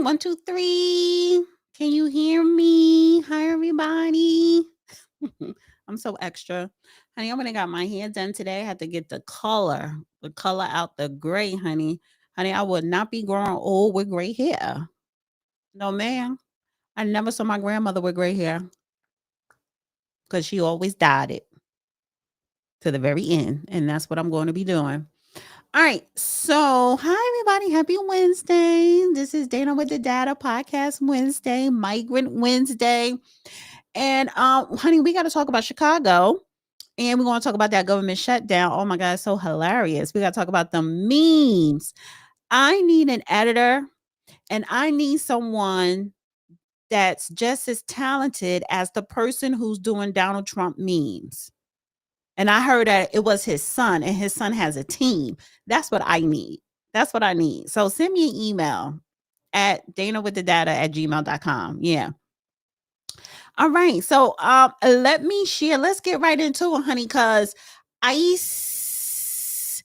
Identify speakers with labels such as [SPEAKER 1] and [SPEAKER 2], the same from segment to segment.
[SPEAKER 1] One, two, three. Can you hear me? Hi, everybody. I'm so extra. Honey, I went and got my hair done today. I had to get the color out the gray, honey. Honey, I would not be growing old with gray hair. No, ma'am. I never saw my grandmother with gray hair because she always dyed it to the very end. And that's what I'm going to be doing. All right. So, hi, everybody. Happy Wednesday. This is Dana with the Data Podcast Wednesday, Migrant Wednesday. And, honey, we got to talk about Chicago. And we're going to talk about that government shutdown. Oh, my God. It's so hilarious. We got to talk about the memes. I need an editor and I need someone that's just as talented as the person who's doing Donald Trump memes. And I heard that it was his son, and his son has a team. That's what I need. That's what I need. So send me an email at danawiththedata@gmail.com. Yeah. All right. So let me share. Let's get right into it, honey, because ICE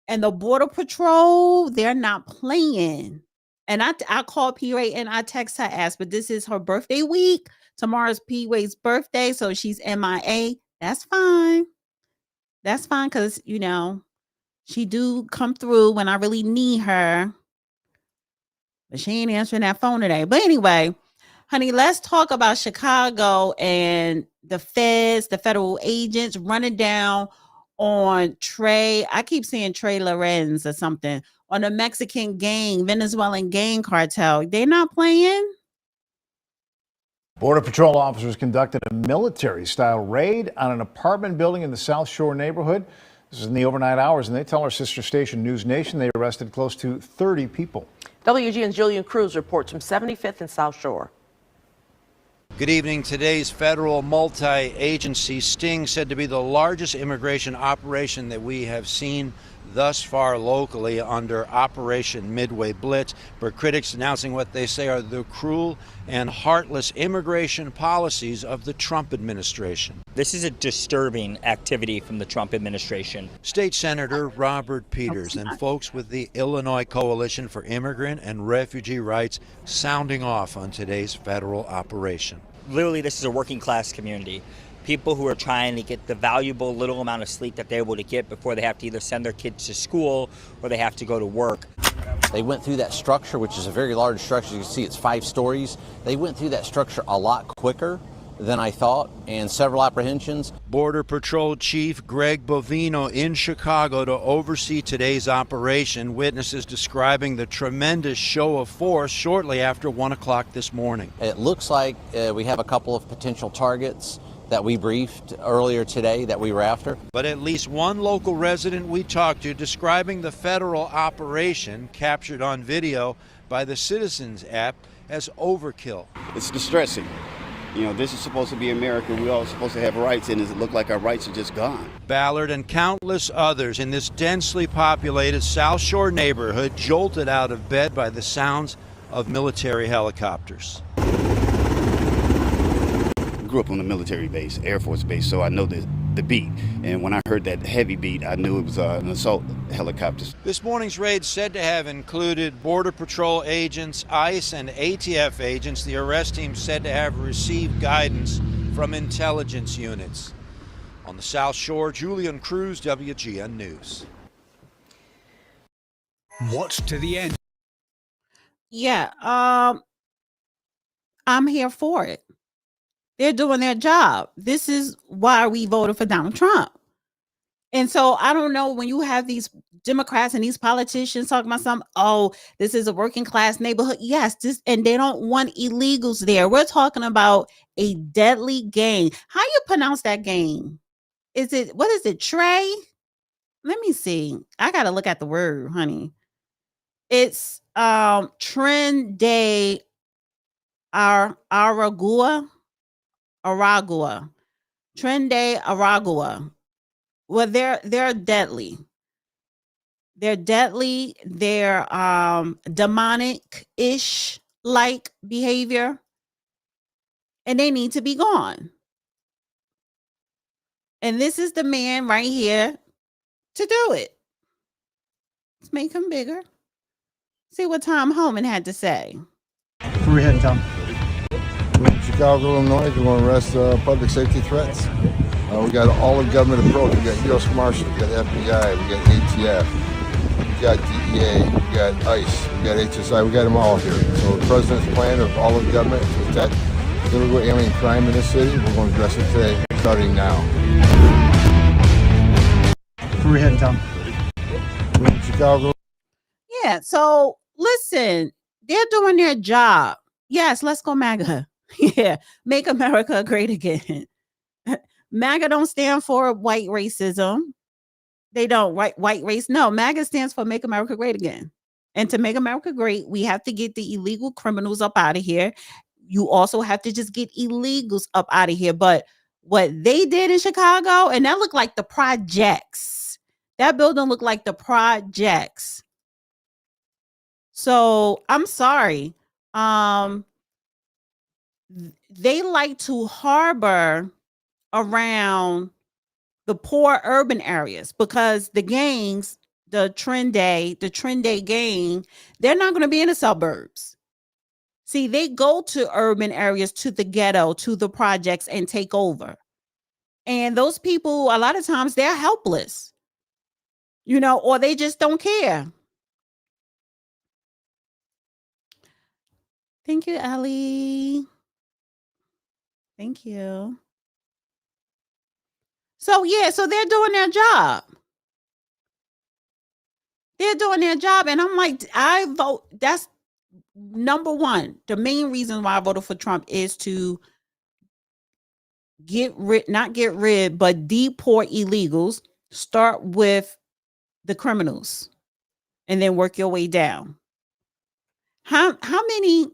[SPEAKER 1] and the Border Patrol, they're not playing. And I called P-Ray and I text her, asked, but this is her birthday week. Tomorrow's P-Ray's birthday, so she's MIA. That's fine. That's fine because, she do come through when I really need her. But she ain't answering that phone today. But anyway, honey, let's talk about Chicago and the feds, the federal agents running down on Trey. I keep saying Trey Lorenz or something. On the Mexican gang, Venezuelan gang cartel. They not playing?
[SPEAKER 2] Border Patrol officers conducted a military-style raid on an apartment building in the South Shore neighborhood. This is in the overnight hours, and they tell our sister station News Nation they arrested close to 30 people.
[SPEAKER 3] WGN's Julian Cruz reports from 75th and South Shore.
[SPEAKER 4] Good evening. Today's federal multi-agency sting said to be the largest immigration operation that we have seen thus far locally under Operation Midway Blitz, but critics announcing what they say are the cruel and heartless immigration policies of the Trump administration.
[SPEAKER 5] This is a disturbing activity from the Trump administration.
[SPEAKER 4] State Senator Robert Peters and folks with the Illinois Coalition for Immigrant and Refugee Rights sounding off on today's federal operation.
[SPEAKER 5] Literally, this is a working class community. People who are trying to get the valuable little amount of sleep that they're able to get before they have to either send their kids to school or they have to go to work.
[SPEAKER 6] They went through that structure, which is a very large structure. You can see it's 5 stories. They went through that structure a lot quicker than I thought, and several apprehensions.
[SPEAKER 4] Border Patrol Chief Greg Bovino in Chicago to oversee today's operation. Witnesses describing the tremendous show of force shortly after 1 o'clock this morning.
[SPEAKER 6] It looks like we have a couple of potential targets that we briefed earlier today that we were after.
[SPEAKER 4] But at least one local resident we talked to describing the federal operation captured on video by the Citizens app as overkill.
[SPEAKER 7] It's distressing. This is supposed to be America. We're all supposed to have rights, and it look like our rights are just gone.
[SPEAKER 4] Ballard and countless others in this densely populated South Shore neighborhood jolted out of bed by the sounds of military helicopters.
[SPEAKER 7] Grew up on a military base, Air Force base, so I know the beat. And when I heard that heavy beat, I knew it was an assault helicopter.
[SPEAKER 4] This morning's raid said to have included Border Patrol agents, ICE, and ATF agents. The arrest team said to have received guidance from intelligence units. On the South Shore, Julian Cruz, WGN News.
[SPEAKER 8] Watch to the end.
[SPEAKER 1] Yeah, I'm here for it. They're doing their job. This is why we voted for Donald Trump. And so I don't know, when you have these Democrats and these politicians talking about something, oh, this is a working class neighborhood. Yes, and they don't want illegals there. We're talking about a deadly gang. How you pronounce that gang? What is it, Trey? Let me see. I got to look at the word, honey. It's Tren de Aragua. Tren de Aragua. Well, they're deadly. They're deadly. They're demonic-ish like behavior, and they need to be gone. And this is the man right here to do it. Let's make him bigger. See what Tom Homan had to say.
[SPEAKER 8] Where we heading, Tom?
[SPEAKER 9] We're in Chicago, Illinois. We're going to arrest public safety threats. We got all the government approach. We got U.S. Marshals, we got FBI, we got ATF, we got DEA, we got ICE, we got HSI. We got them all here. So the president's plan of all of the government to attack illegal alien crime in this city, we're going to address it today, starting now.
[SPEAKER 8] Where we heading, Tom?
[SPEAKER 9] We're in Chicago.
[SPEAKER 1] Yeah. So listen, they're doing their job. Yes, let's go MAGA. Yeah, make America great again. MAGA don't stand for white racism. They don't white race. No, MAGA stands for Make America Great Again. And to make America great, we have to get the illegal criminals up out of here. You also have to just get illegals up out of here. But what they did in Chicago, and that looked like the projects. That building looked like the projects. So I'm sorry. They like to harbor around the poor urban areas because the gangs, the Tren de gang, they're not going to be in the suburbs. See, they go to urban areas, to the ghetto, to the projects and take over. And those people, a lot of times they're helpless, or they just don't care. Thank you, Ellie. Thank you. So they're doing their job. They're doing their job. And I'm like, I vote. That's number one. The main reason why I voted for Trump is to not get rid, but deport illegals. Start with the criminals and then work your way down. How many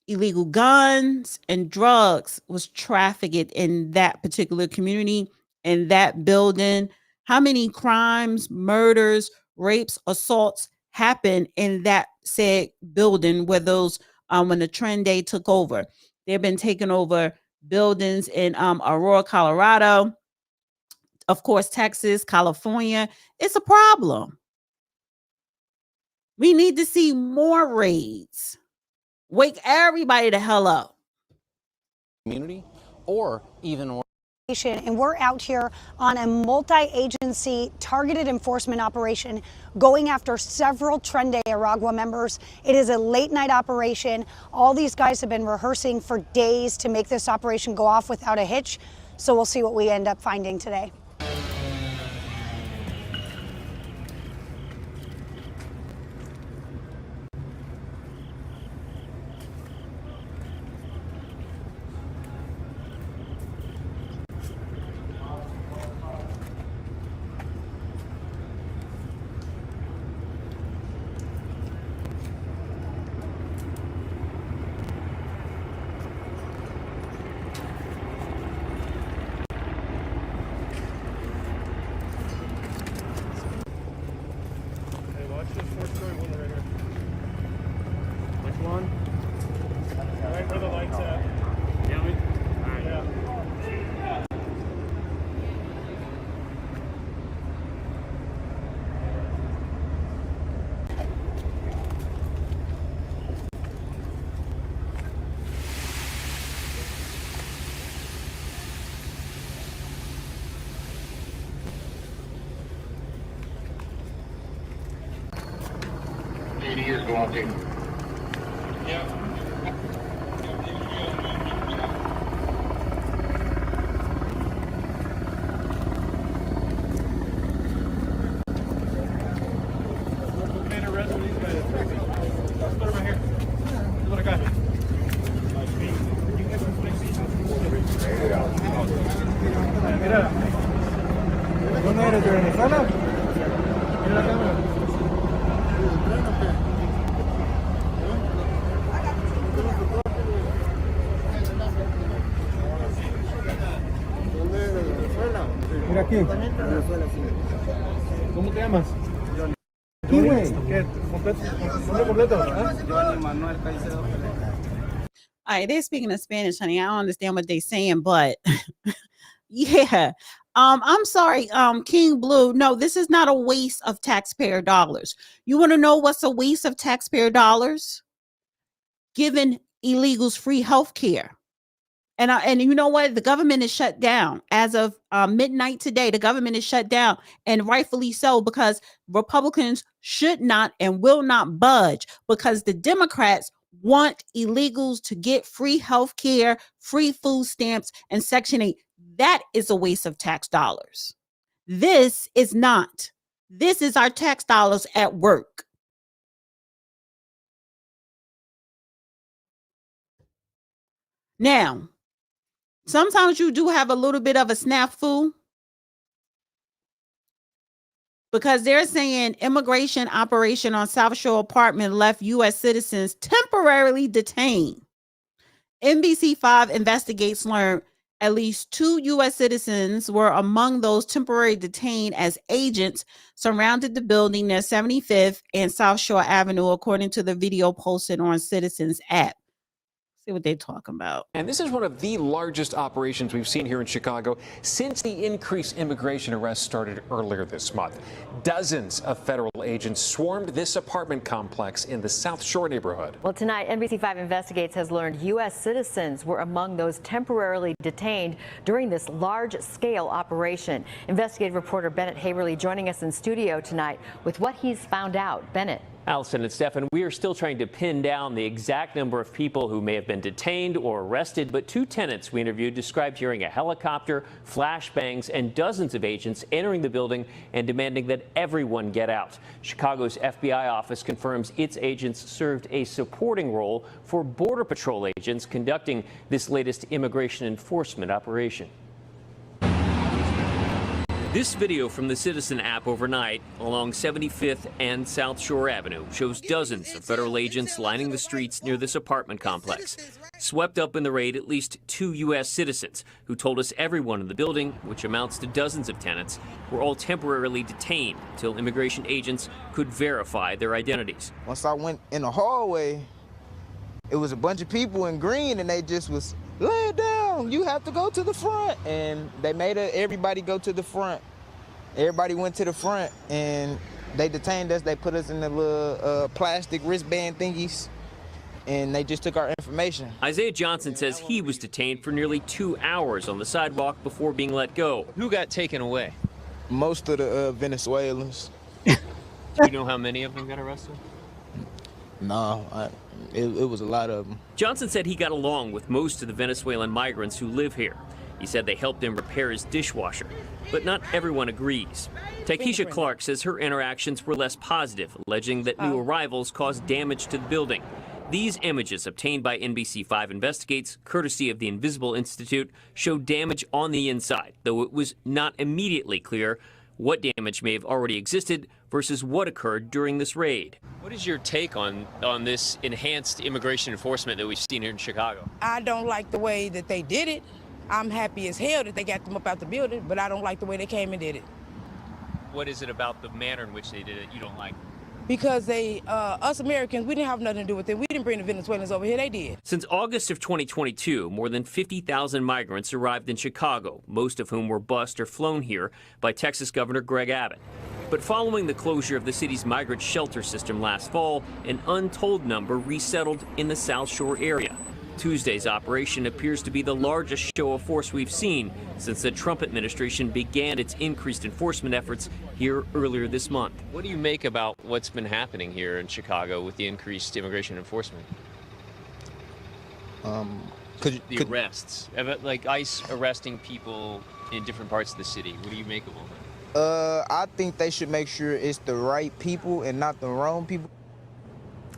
[SPEAKER 1] illegal guns and drugs was trafficked in that particular community, in that building? How many crimes, murders, rapes, assaults happened in that said building where those when the Tren de took over? They've been taking over buildings in Aurora, Colorado, of course, Texas, California. It's a problem. We need to see more raids. Wake everybody the hell up.
[SPEAKER 6] Community or even more.
[SPEAKER 10] And we're out here on a multi-agency targeted enforcement operation going after several Tren de Aragua members. It is a late night operation. All these guys have been rehearsing for days to make this operation go off without a hitch. So we'll see what we end up finding today.
[SPEAKER 11] Is walking. Yeah.
[SPEAKER 8] Mira aquí. ¿Cómo te llamas? Johnny. ¿Qué? ¿Completo? Johnny Manuel Caicedo.
[SPEAKER 1] All right, they're speaking in Spanish, honey. I don't understand what they're saying, but yeah. I'm sorry, King Blue. No, this is not a waste of taxpayer dollars. You want to know what's a waste of taxpayer dollars? Giving illegals free health care. And you know what? The government is shut down as of midnight today. The government is shut down, and rightfully so, because Republicans should not and will not budge, because the Democrats want illegals to get free health care, free food stamps, and Section 8. That is a waste of tax dollars. This is not. This is our tax dollars at work. Now, sometimes you do have a little bit of a snafu, because they're saying immigration operation on South Shore apartment left U.S. citizens temporarily detained. NBC5 investigates learned at least 2 U.S. citizens were among those temporarily detained as agents surrounded the building near 75th and South Shore Avenue, according to the video posted on Citizens app. See what they're talking about.
[SPEAKER 12] And this is one of the largest operations we've seen here in Chicago since the increased immigration arrests started earlier this month. Dozens of federal agents swarmed this apartment complex in the South Shore neighborhood.
[SPEAKER 13] Well, tonight, NBC5 Investigates has learned U.S. citizens were among those temporarily detained during this large-scale operation. Investigative reporter Bennett Haverly joining us in studio tonight with what he's found out. Bennett.
[SPEAKER 14] Allison and Stefan, we are still trying to pin down the exact number of people who may have been detained or arrested, but 2 tenants we interviewed described hearing a helicopter, flashbangs, and dozens of agents entering the building and demanding that everyone get out. Chicago's FBI office confirms its agents served a supporting role for Border Patrol agents conducting this latest immigration enforcement operation. This video from the Citizen app overnight along 75th and South Shore Avenue shows dozens of federal agents lining the streets near this apartment complex. Swept up in the raid, at least 2 U.S. citizens who told us everyone in the building, which amounts to dozens of tenants, were all temporarily detained until immigration agents could verify their identities.
[SPEAKER 15] Once I went in the hallway, it was a bunch of people in green, and they just was, lay it down, you have to go to the front. And they made everybody go to the front. Everybody went to the front, and they detained us. They put us in the little plastic wristband thingies, and they just took our information.
[SPEAKER 14] Isaiah Johnson says he was detained for nearly 2 hours on the sidewalk before being let go. Who got taken away?
[SPEAKER 15] Most of the Venezuelans.
[SPEAKER 14] Do you know how many of them got arrested?
[SPEAKER 15] No, it was a lot of them.
[SPEAKER 14] Johnson said he got along with most of the Venezuelan migrants who live here. He said they helped him repair his dishwasher, but not everyone agrees. Takesha Clark says her interactions were less positive, alleging that new arrivals caused damage to the building. These images obtained by NBC5 Investigates, courtesy of the Invisible Institute, show damage on the inside, though it was not immediately clear what damage may have already existed versus what occurred during this raid. What is your take on this enhanced immigration enforcement that we've seen here in Chicago?
[SPEAKER 16] I don't like the way that they did it. I'm happy as hell that they got them up out the building, but I don't like the way they came and did it.
[SPEAKER 14] What is it about the manner in which they did it you don't like?
[SPEAKER 16] Because us Americans, we didn't have nothing to do with it. We didn't bring the Venezuelans over here, they did.
[SPEAKER 14] Since August of 2022, more than 50,000 migrants arrived in Chicago, most of whom were bused or flown here by Texas Governor Greg Abbott. But following the closure of the city's migrant shelter system last fall, an untold number resettled in the South Shore area. Tuesday's operation appears to be the largest show of force we've seen since the Trump administration began its increased enforcement efforts here earlier this month. What do you make about what's been happening here in Chicago with the increased immigration enforcement? The arrests, like ICE arresting people in different parts of the city. What do you make of all that?
[SPEAKER 15] I think they should make sure it's the right people and not the wrong people.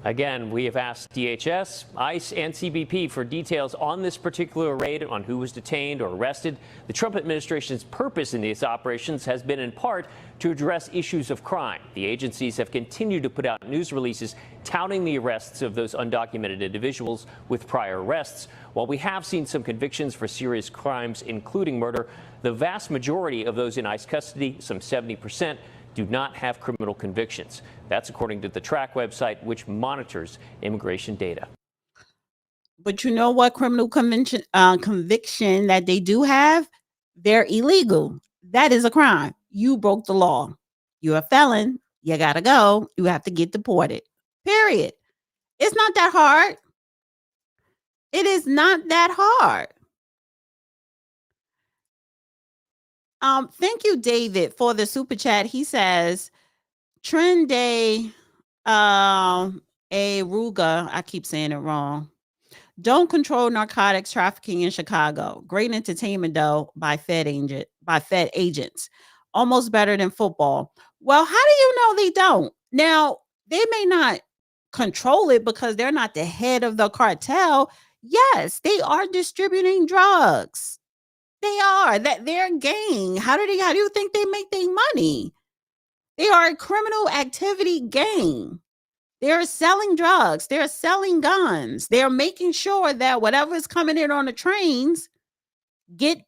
[SPEAKER 14] Again, we have asked DHS, ICE, and CBP for details on this particular raid, on who was detained or arrested. The Trump administration's purpose in these operations has been in part to address issues of crime. The agencies have continued to put out news releases touting the arrests of those undocumented individuals with prior arrests. While we have seen some convictions for serious crimes, including murder, the vast majority of those in ICE custody, some 70%, do not have criminal convictions. That's according to the TRAC website, which monitors immigration data.
[SPEAKER 1] But you know what criminal conviction that they do have? They're illegal. That is a crime. You broke the law. You're a felon. You gotta go. You have to get deported. Period. It's not that hard. It is not that hard. Thank you, David, for the super chat. He says, Tren de Aragua, I keep saying it wrong. Don't control narcotics trafficking in Chicago. Great entertainment, though, by Fed agents. Almost better than football. Well, how do you know they don't? Now, they may not control it because they're not the head of the cartel. Yes, they are distributing drugs. They are. That they're a gang. How do you think they make their money? They are a criminal activity gang. They're selling drugs. They're selling guns. They're making sure that whatever is coming in on the trains get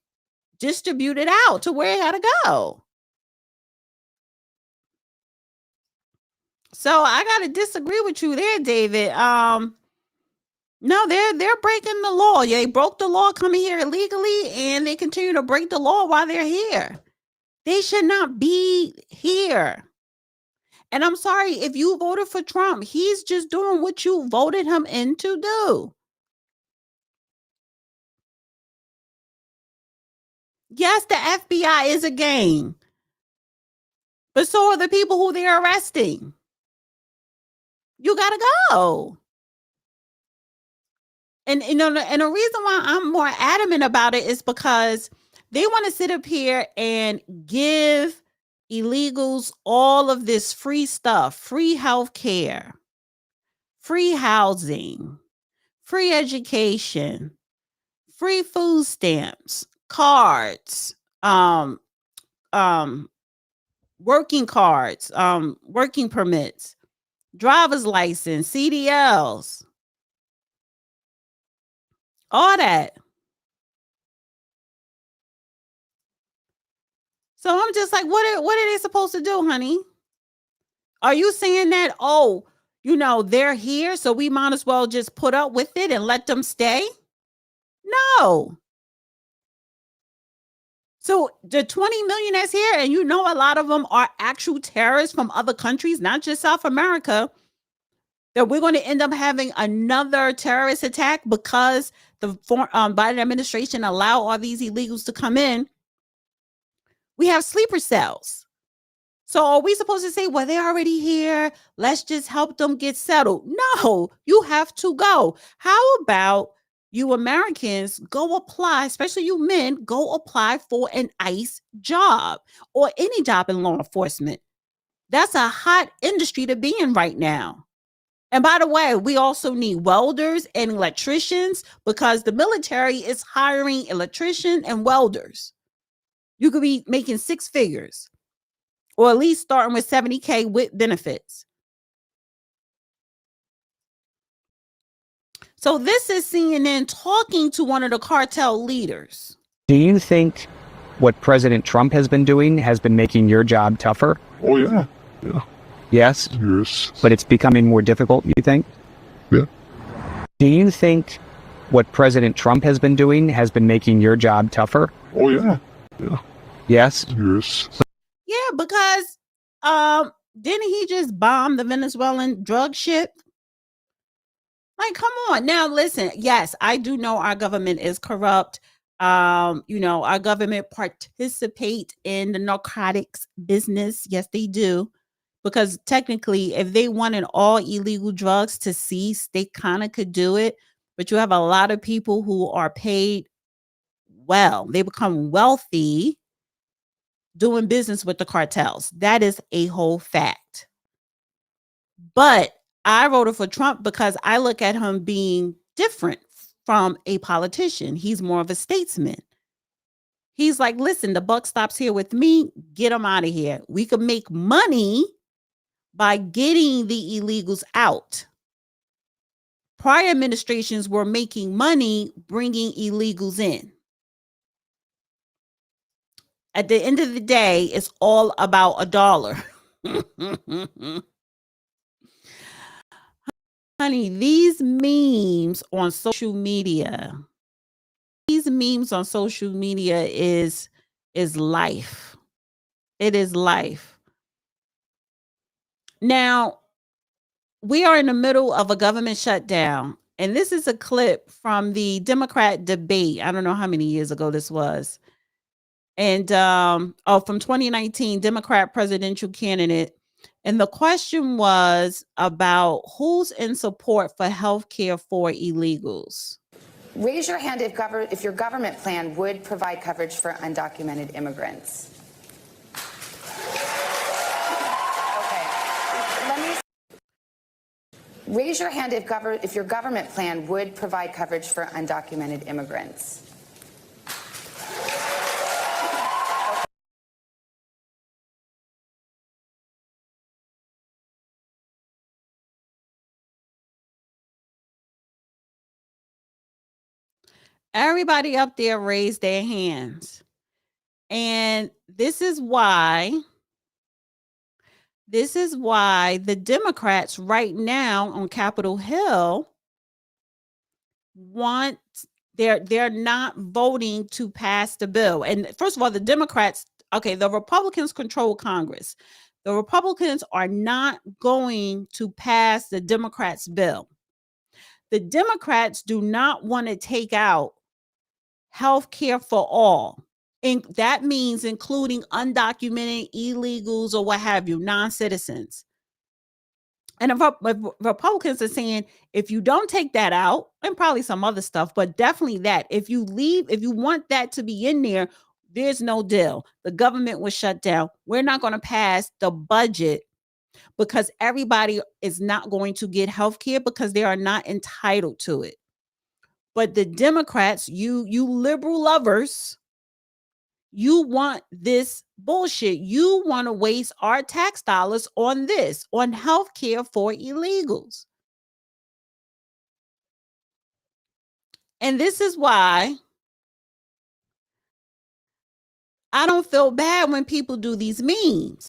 [SPEAKER 1] distributed out to where it got to go. So I got to disagree with you there, David. No, they're breaking the law. Yeah, they broke the law coming here illegally, and they continue to break the law while they're here. They should not be here. And I'm sorry, if you voted for Trump, he's just doing what you voted him in to do. Yes, the FBI is a gang, but so are the people who they're arresting. You gotta go. And the reason why I'm more adamant about it is because they want to sit up here and give illegals all of this free stuff, free health care, free housing, free education, free food stamps, cards, working cards, working permits, driver's license, CDLs, all that. So I'm just like, what are they supposed to do, honey? Are you saying that, they're here, so we might as well just put up with it and let them stay? No. So the 20 million that's here, and a lot of them are actual terrorists from other countries, not just South America, that we're going to end up having another terrorist attack because the Biden administration allow all these illegals to come in. We have sleeper cells. So are we supposed to say, well, they're already here, let's just help them get settled? No, you have to go. How about you Americans go apply, especially you men, go apply for an ICE job or any job in law enforcement? That's a hot industry to be in right now. And by the way, we also need welders and electricians because the military is hiring electricians and welders. You could be making six figures, or at least starting with 70K with benefits. So this is CNN talking to one of the cartel leaders.
[SPEAKER 17] Do you think what President Trump has been doing has been making your job tougher?
[SPEAKER 9] Oh, yeah. Yeah.
[SPEAKER 17] Yes?
[SPEAKER 9] Yes.
[SPEAKER 17] But it's becoming more difficult, you think?
[SPEAKER 9] Yeah.
[SPEAKER 17] Do you think what President Trump has been doing has been making your job tougher?
[SPEAKER 9] Oh, yeah. Yeah.
[SPEAKER 17] Yes?
[SPEAKER 9] Yes.
[SPEAKER 1] Yeah, because didn't he just bomb the Venezuelan drug ship? Like, come on. Now, listen, yes, I do know our government is corrupt. Our government participate in the narcotics business. Yes, they do. Because technically, if they wanted all illegal drugs to cease, they kind of could do it. But you have a lot of people who are paid well. They become wealthy doing business with the cartels. That is a whole fact. But I voted for Trump because I look at him being different from a politician. He's more of a statesman. He's like, listen, the buck stops here with me. Get them out of here. We could make money by getting the illegals out. Prior administrations were making money bringing illegals in. At the end of the day, it's all about a dollar. Honey, these memes on social media is life. It is life. Now, we are in the middle of a government shutdown. And this is a clip from the Democrat debate. I don't know how many years ago this was. And from 2019, Democrat presidential candidate. And the question was about who's in support for health care for illegals.
[SPEAKER 18] Raise your hand if your government plan would provide coverage for undocumented immigrants. Raise your hand if your government plan would provide coverage for undocumented immigrants.
[SPEAKER 1] Everybody up there raised their hands. And this is why the Democrats right now on Capitol Hill they're not voting to pass the bill. And first of all, the Democrats, the Republicans control Congress. The Republicans are not going to pass the Democrats' bill. The Democrats do not want to take out health care for all. And that means including undocumented illegals or what have you, non-citizens. And Republicans are saying, if you don't take that out, and probably some other stuff, but definitely that, if you want that to be in there, there's no deal. The government was shut down. We're not going to pass the budget because everybody is not going to get health care because they are not entitled to it. But the Democrats, you liberal lovers, you want this bullshit. You want to waste our tax dollars on this, on health care for illegals. And this is why I don't feel bad when people do these memes.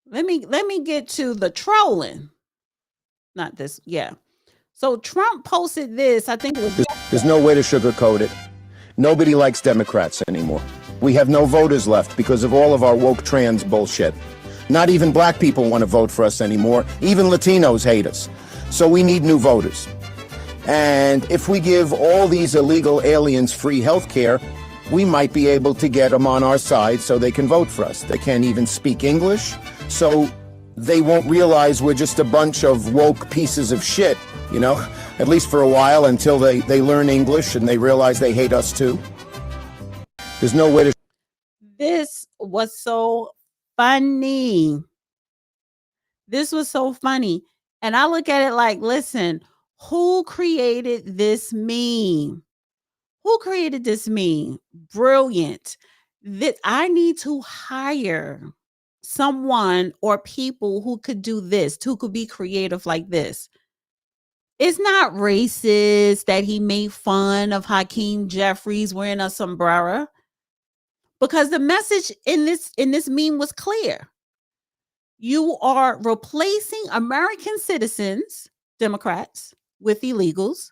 [SPEAKER 1] Let me get to the trolling. Not this, yeah. So Trump posted this, I think it was...
[SPEAKER 19] There's no way to sugarcoat it. Nobody likes Democrats anymore. We have no voters left because of all of our woke trans bullshit. Not even black people want to vote for us anymore. Even Latinos hate us. So we need new voters. And if we give all these illegal aliens free health care, we might be able to get them on our side so they can vote for us. They can't even speak English, so they won't realize we're just a bunch of woke pieces of shit, you know, at least for a while until they learn English and they realize they hate us too. There's no way to...
[SPEAKER 1] This was so funny. This was so funny. And I look at it like, listen, who created this meme? Who created this meme? Brilliant. That I need to hire someone or people who could do this, who could be creative like this. It's not racist that he made fun of Hakeem Jeffries wearing a sombrero, because the message in this meme was clear. You are replacing American citizens, Democrats, with illegals.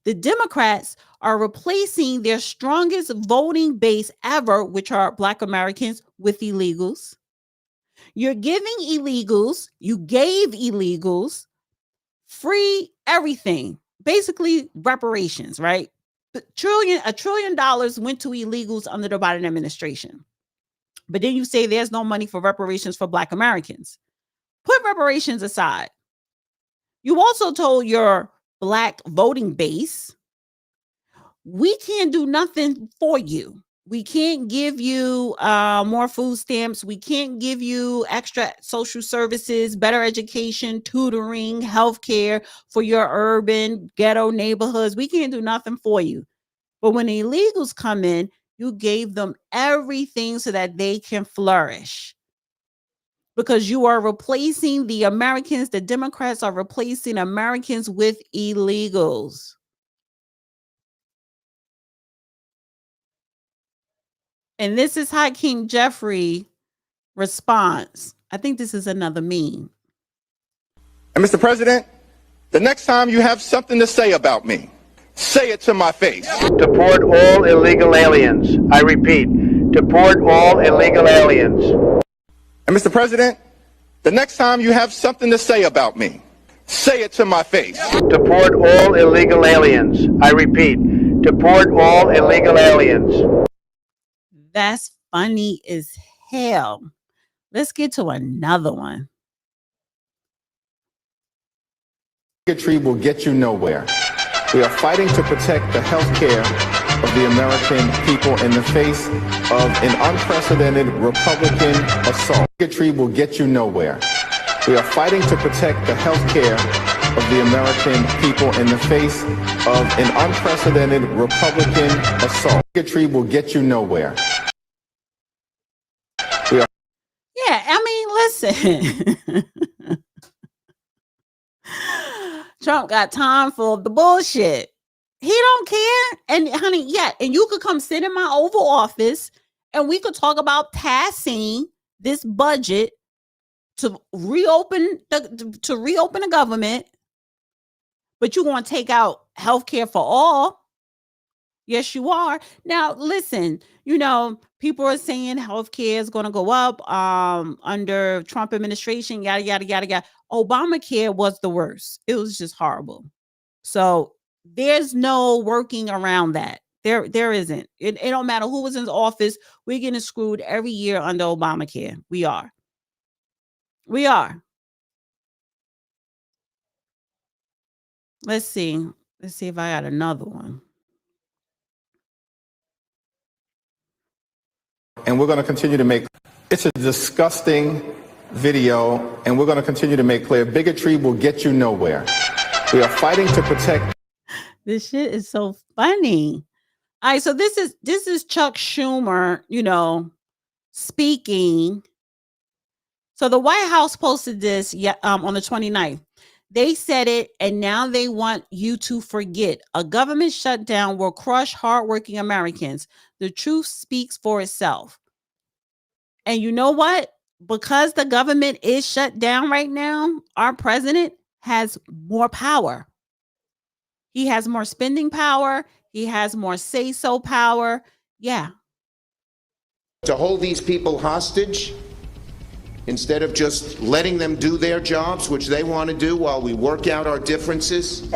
[SPEAKER 1] The Democrats are replacing their strongest voting base ever, which are Black Americans, with illegals. You're giving illegals, you gave illegals free everything, basically reparations, right? $1 trillion went to illegals under the Biden administration. But then you say there's no money for reparations for Black Americans. Put reparations aside. You also told your Black voting base, we can't do nothing for you. We can't give you more food stamps. We can't give you extra social services, better education, tutoring, healthcare for your urban ghetto neighborhoods. We can't do nothing for you. But when the illegals come in, you gave them everything so that they can flourish. Because you are replacing the Americans, the Democrats are replacing Americans with illegals. And this is Hakeem Jeffrey response. I think this is another meme.
[SPEAKER 20] And Mr. President, the next time you have something to say about me, say it to my face.
[SPEAKER 21] Deport all illegal aliens. I repeat,
[SPEAKER 20] deport all illegal aliens. And Mr. President, the next time you have something to say about me, say it to my face. Deport all illegal aliens. I repeat, deport all illegal aliens.
[SPEAKER 1] That's funny as hell. Let's get to another one.
[SPEAKER 19] Bigotry will get you nowhere. We are fighting to protect the health care of the American people in the face of an unprecedented Republican assault. Bigotry will get you nowhere. We are fighting to protect the health care of the American people in the face of an unprecedented Republican assault. Bigotry will get you nowhere.
[SPEAKER 1] Yeah, I mean, listen. Trump got time for the bullshit. He don't care. And honey, yeah, and you could come sit in my Oval Office and we could talk about passing this budget to reopen the government, but you're going to take out healthcare for all. Yes, you are. Now, listen, you know, people are saying healthcare is going to go up under Trump administration, yada, yada, yada, yada. Obamacare was the worst. It was just horrible. So there's no working around that. There isn't. It don't matter who was in office. We're getting screwed every year under Obamacare. We are. Let's see. Let's see if I got another one.
[SPEAKER 19] And we're going to continue to make, it's a disgusting video, and we're going to continue to make clear, bigotry will get you nowhere. We are fighting to protect.
[SPEAKER 1] This shit is so funny. All right, so this is Chuck Schumer, you know, speaking. So the White House posted this on the 29th. They said it, and now they want you to forget. A government shutdown will crush hardworking Americans. The truth speaks for itself. And you know what? Because the government is shut down right now, our president has more power. He has more spending power. He has more say-so power. Yeah.
[SPEAKER 21] To hold these people hostage instead of just letting them do their jobs, which they want to do while we work out our differences.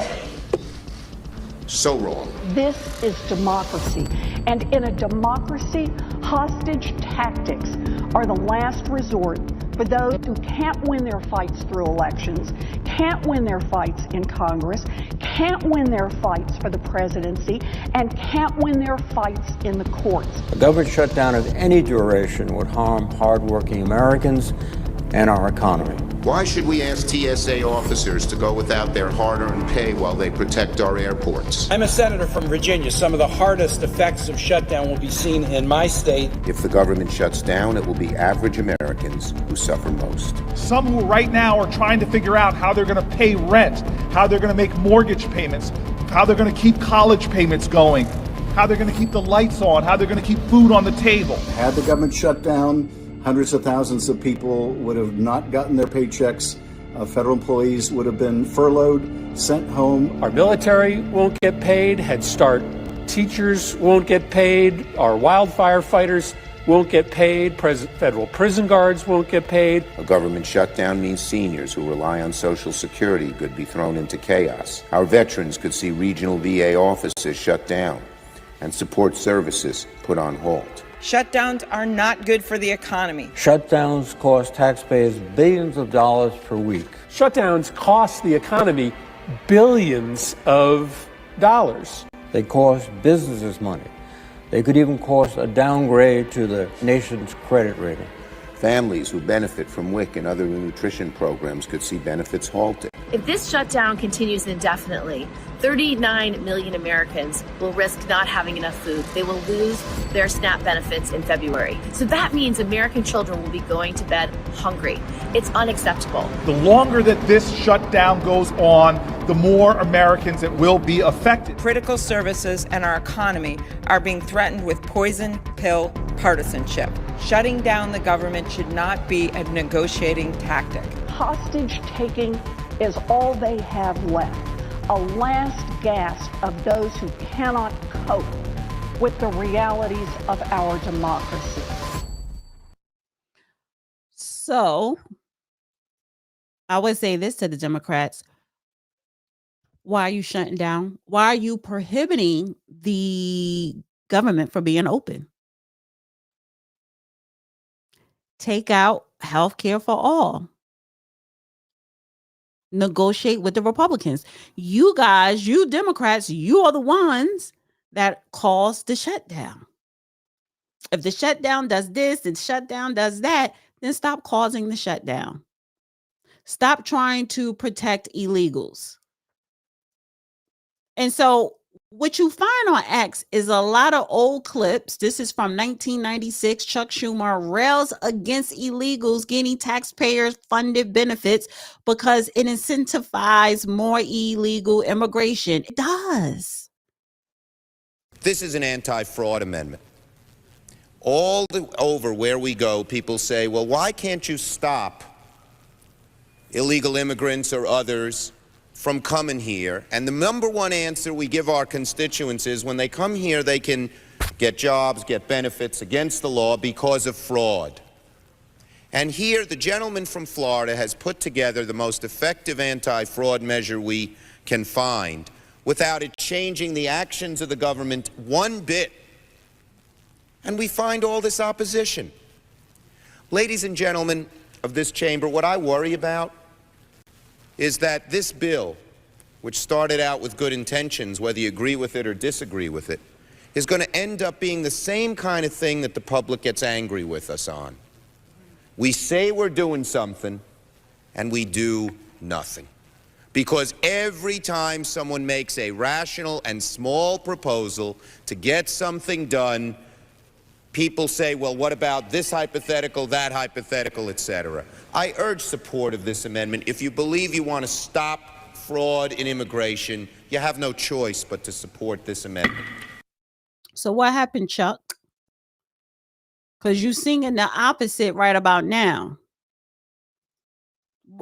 [SPEAKER 21] So wrong.
[SPEAKER 22] This is democracy. And in a democracy, hostage tactics are the last resort for those who can't win their fights through elections, can't win their fights in Congress, can't win their fights for the presidency, and can't win their fights in the courts.
[SPEAKER 23] A government shutdown of any duration would harm hardworking Americans and our economy.
[SPEAKER 21] Why should we ask TSA officers to go without their hard-earned pay while they protect our airports?
[SPEAKER 24] I'm a senator from Virginia. Some of the hardest effects of shutdown will be seen in my state.
[SPEAKER 25] If the government shuts down, it will be average Americans who suffer most.
[SPEAKER 8] Some who right now are trying to figure out how they're going to pay rent, how they're going to make mortgage payments, how they're going to keep college payments going, how they're going to keep the lights on, how they're going to keep food on the table.
[SPEAKER 26] Had the government shut down, hundreds of thousands of people would have not gotten their paychecks. Federal employees would have been furloughed, sent home.
[SPEAKER 27] Our military won't get paid. Head Start teachers won't get paid. Our wildfire fighters won't get paid. Federal prison guards won't get paid.
[SPEAKER 25] A government shutdown means seniors who rely on Social Security could be thrown into chaos. Our veterans could see regional VA offices shut down and support services put on hold.
[SPEAKER 28] Shutdowns are not good for the economy.
[SPEAKER 23] Shutdowns cost taxpayers billions of dollars per week.
[SPEAKER 27] Shutdowns cost the economy billions of dollars.
[SPEAKER 23] They cost businesses money. They could even cost a downgrade to the nation's credit rating.
[SPEAKER 25] Families who benefit from WIC and other nutrition programs could see benefits halted.
[SPEAKER 29] If this shutdown continues indefinitely, 39 million Americans will risk not having enough food. They will lose their SNAP benefits in February. So that means American children will be going to bed hungry. It's unacceptable.
[SPEAKER 8] The longer that this shutdown goes on, the more Americans that will be affected.
[SPEAKER 28] Critical services and our economy are being threatened with poison pill partisanship. Shutting down the government should not be a negotiating tactic.
[SPEAKER 22] Hostage taking is all they have left. A last gasp of those who cannot cope with the realities of our democracy.
[SPEAKER 1] So I would say this to the Democrats. Why are you shutting down? Why are you prohibiting the government from being open? Take out health care for all. Negotiate with the Republicans. You guys, you Democrats, you are the ones that caused the shutdown. If the shutdown does this and shutdown does that, then stop causing the shutdown. Stop trying to protect illegals. And so what you find on X is a lot of old clips. This is from 1996. Chuck Schumer rails against illegals getting taxpayer-funded benefits because it incentivizes more illegal immigration. It does.
[SPEAKER 25] This is an anti-fraud amendment. All over where we go, people say, well, why can't you stop illegal immigrants or others from coming here? And the number one answer we give our constituents is when they come here, they can get jobs, get benefits against the law because of fraud. And here, the gentleman from Florida has put together the most effective anti-fraud measure we can find without it changing the actions of the government one bit. And we find all this opposition. Ladies and gentlemen of this chamber, what I worry about is that this bill, which started out with good intentions, whether you agree with it or disagree with it, is going to end up being the same kind of thing that the public gets angry with us on. We say we're doing something, and we do nothing. Because every time someone makes a rational and small proposal to get something done, people say, well, what about this hypothetical, that hypothetical, etc. I urge support of this amendment. If you believe you want to stop fraud in immigration, you have no choice but to support this amendment.
[SPEAKER 1] So what happened, Chuck? Because you're singing the opposite right about now.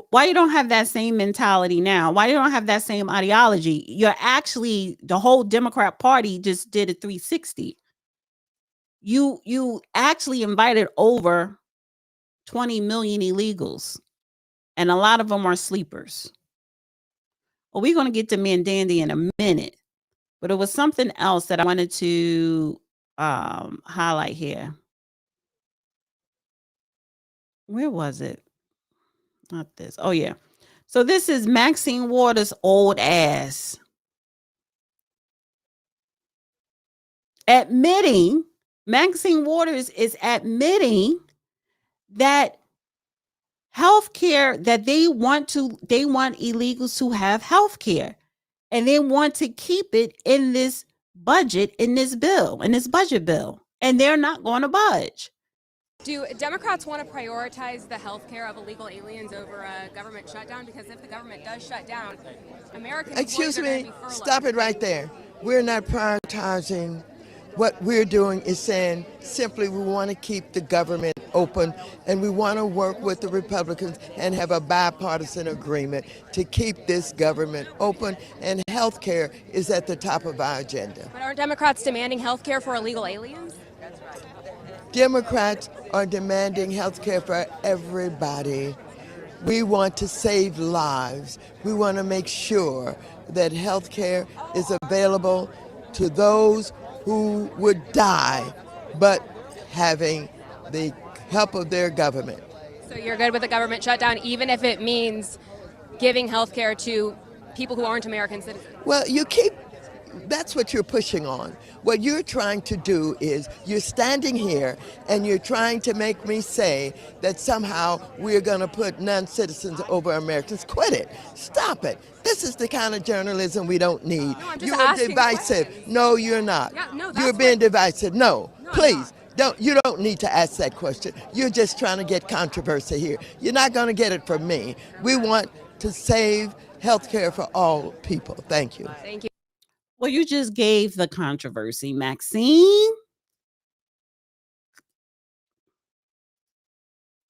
[SPEAKER 1] Why you don't have that same mentality now? Why you don't have that same ideology? You're actually, the whole Democrat Party just did a 360. You actually invited over 20 million illegals, and a lot of them are sleepers. Well, we're going to get to Mamdani in a minute, but it was something else that I wanted to highlight here. Where was it? Not this. Oh, yeah. So this is Maxine Waters' old ass admitting, Maxine Waters is admitting that healthcare, that they want illegals to have healthcare, and they want to keep it in this budget, in this budget bill, and they're not going to budge.
[SPEAKER 2] Do Democrats want to prioritize the health care of illegal aliens over a government shutdown? Because if the government does shut down, American
[SPEAKER 3] Excuse
[SPEAKER 2] employees are going to
[SPEAKER 3] me,
[SPEAKER 2] be furloughed.
[SPEAKER 3] stop it right there. We're not prioritizing. What we're doing is saying simply we want to keep the government open, and we want to work with the Republicans and have a bipartisan agreement to keep this government open, and health care is at the top of our agenda.
[SPEAKER 2] But aren't Democrats demanding health care for illegal aliens?
[SPEAKER 3] Democrats are demanding health care for everybody. We want to save lives. We want to make sure that health care is available to those who would die, but having the help of their government.
[SPEAKER 2] So you're good with the government shutdown, even if it means giving health care to people who aren't American citizens?
[SPEAKER 3] Well, that's what you're pushing on. What you're trying to do is you're standing here and you're trying to make me say that somehow we're going to put non-citizens over Americans. Quit it. Stop it. This is the kind of journalism we don't need.
[SPEAKER 2] No, I'm just
[SPEAKER 3] you're divisive. No, you're not.
[SPEAKER 2] Yeah, no,
[SPEAKER 3] you're being divisive. No, please. You don't need to ask that question. You're just trying to get controversy here. You're not going to get it from me. We want to save health care for all people. Thank you.
[SPEAKER 2] Thank you.
[SPEAKER 1] Well, you just gave the controversy, Maxine.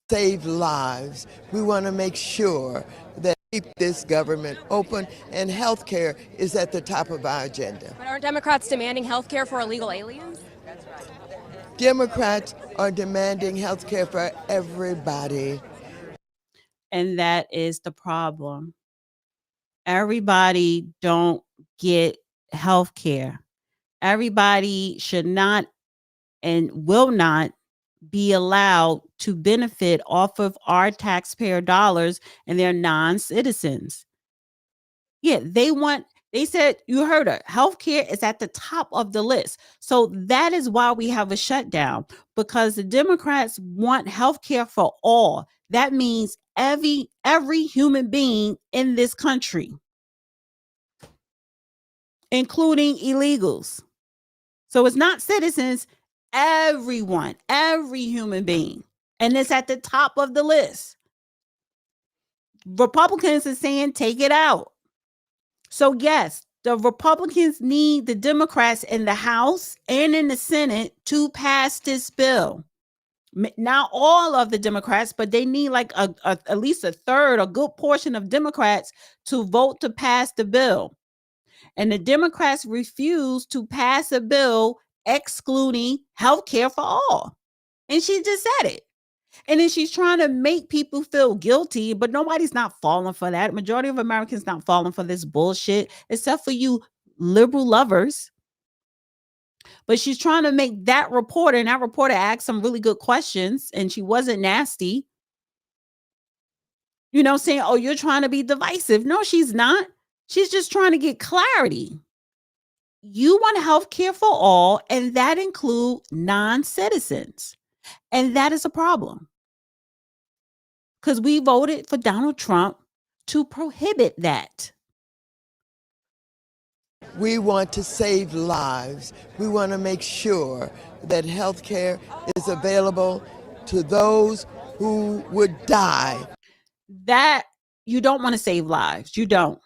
[SPEAKER 3] Save lives. We want to make sure that keep this government open, and health care is at the top of our agenda.
[SPEAKER 2] But aren't Democrats demanding health care for illegal aliens?
[SPEAKER 3] Democrats are demanding health care for everybody.
[SPEAKER 1] And that is the problem. Everybody don't get health care. Everybody should not and will not be allowed to benefit off of our taxpayer dollars, and they're non-citizens. Yeah, they said, you heard her, healthcare is at the top of the list. So that is why we have a shutdown, because the Democrats want healthcare for all. That means every human being in this country, including illegals. So it's not citizens, everyone, every human being. And it's at the top of the list. Republicans are saying take it out. So yes, the Republicans need the Democrats in the House and in the Senate to pass this bill. Not all of the Democrats, but they need like at least a third, a good portion of Democrats to vote to pass the bill. And the Democrats refuse to pass a bill excluding health care for all. And she just said it. And then she's trying to make people feel guilty, but nobody's not falling for that. Majority of Americans not falling for this bullshit, except for you liberal lovers. But she's trying to make that reporter, and that reporter asked some really good questions, and she wasn't nasty. You know, saying, oh, you're trying to be divisive. No, she's not. She's just trying to get clarity. You want health care for all, and that includes non-citizens. And that is a problem. Because we voted for Donald Trump to prohibit that.
[SPEAKER 3] We want to save lives. We want to make sure that health care is available to those who would die.
[SPEAKER 1] That you don't want to save lives. You don't.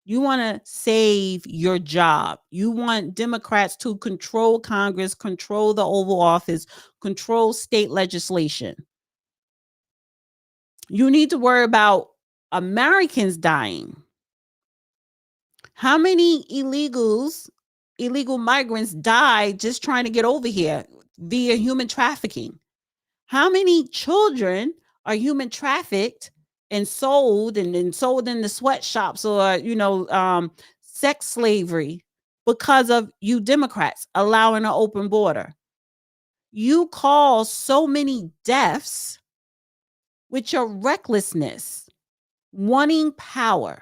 [SPEAKER 1] You want to save your job. You want Democrats to control Congress, control the Oval Office, control state legislation. You need to worry about Americans dying. How many illegal migrants died just trying to get over here via human trafficking? How many children are human trafficked and sold and sold in the sweatshops or, sex slavery because of you Democrats allowing an open border? You cause so many deaths with your recklessness, wanting power.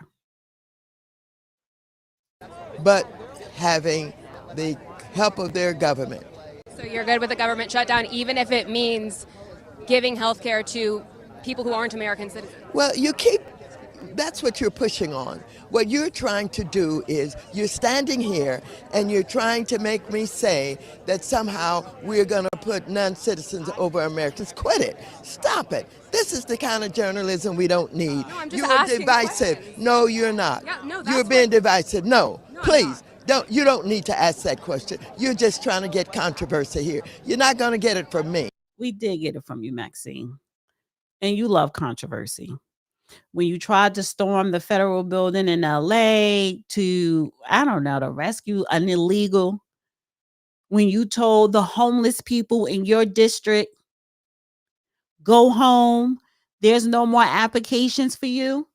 [SPEAKER 3] But having the help of their government.
[SPEAKER 2] So you're good with the government shutdown, even if it means giving health care to people who aren't American citizens?
[SPEAKER 3] Well, that's what you're pushing on. What you're trying to do is you're standing here and you're trying to make me say that somehow we're going to put non-citizens over Americans. Quit it. Stop it. This is the kind of journalism we don't need.
[SPEAKER 2] No, I'm just
[SPEAKER 3] you're divisive. No, you're not.
[SPEAKER 2] Yeah, no,
[SPEAKER 3] you're being divisive. No, please. You don't need to ask that question. You're just trying to get controversy here. You're not going to get it from me.
[SPEAKER 1] We did get it from you, Maxine. And you love controversy. When you tried to storm the federal building in LA to rescue an illegal. When you told the homeless people in your district, go home, there's no more applications for you.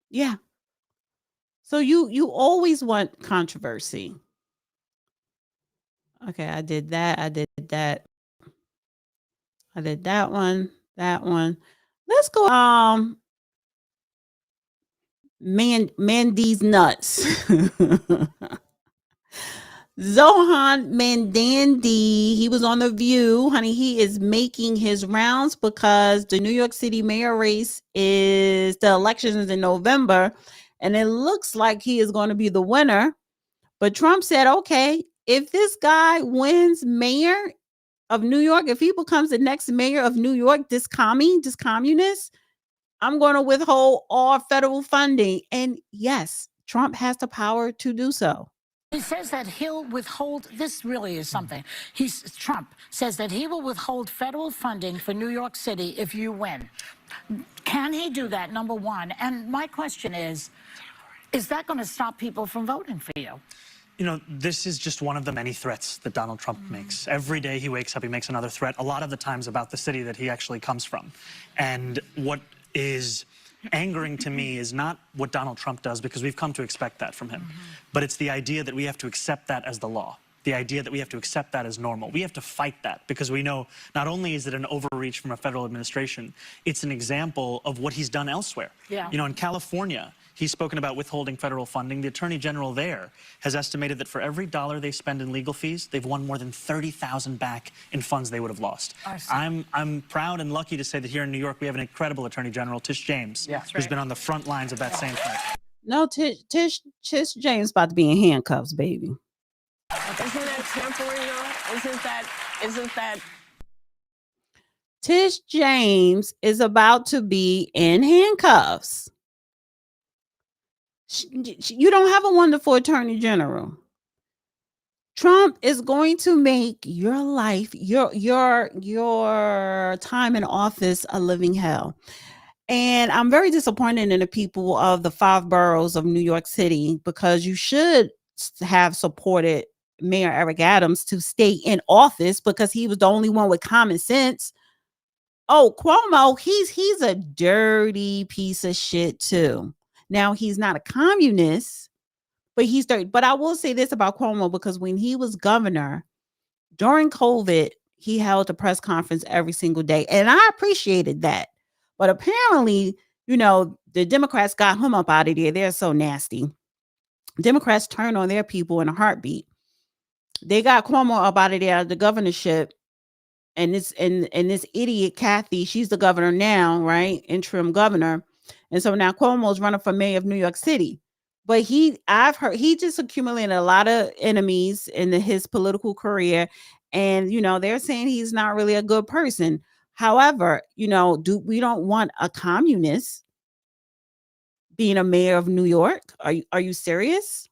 [SPEAKER 1] Yeah. So you always want controversy. Okay, I did that. I did that. I did that one. That one. Let's go. Mandy's nuts. Zohan Mandandi, he was on The View. Honey, he is making his rounds because the New York City mayor race the election is in November, and it looks like he is going to be the winner. But Trump said, okay, if this guy wins mayor of New York, if he becomes the next mayor of New York, this communist, I'm going to withhold all federal funding. And yes, Trump has the power to do so.
[SPEAKER 4] He says that he'll withhold, this really is something. Trump says that he will withhold federal funding for New York City if you win. Can he do that, number one? And my question is that going to stop people from voting for you?
[SPEAKER 5] You know, this is just one of the many threats that Donald Trump makes. Every day he wakes up, he makes another threat, a lot of the times about the city that he actually comes from. And what is angering to me is not what Donald Trump does, because we've come to expect that from him, but it's the idea that we have to accept that as the law. The idea that we have to accept that as normal. We have to fight that, because we know not only is it an overreach from a federal administration, it's an example of what he's done elsewhere.
[SPEAKER 4] Yeah.
[SPEAKER 5] You know, in California, he's spoken about withholding federal funding. The attorney general there has estimated that for every dollar they spend in legal fees, they've won more than $30,000 back in funds they would have lost. I'm proud and lucky to say that here in New York, we have an incredible attorney general, Tish James, who's been on the front lines of that same fight.
[SPEAKER 1] No, Tish James about to be in handcuffs, baby.
[SPEAKER 6] Isn't that tampering though? Isn't that?
[SPEAKER 1] Tish James is about to be in handcuffs. You don't have a wonderful attorney general. Trump is going to make your life, your time in office a living hell. And I'm very disappointed in the people of the 5 boroughs of New York City, because you should have supported Mayor Eric Adams to stay in office, because he was the only one with common sense. Oh, Cuomo, he's a dirty piece of shit too. Now, he's not a communist, but he's dirty. But I will say this about Cuomo, because when he was governor during COVID, he held a press conference every single day, and I appreciated that. But apparently, you know, the Democrats got him up out of there. They're so nasty. Democrats turn on their people in a heartbeat. They got Cuomo up out of there, the governorship, and this idiot Kathy, she's the governor now, right? Interim governor. And so now Cuomo's running for mayor of New York City. But I've heard he just accumulated a lot of enemies in his political career. And, you know, they're saying he's not really a good person. However, you know, we don't want a communist being a mayor of New York. Are you serious?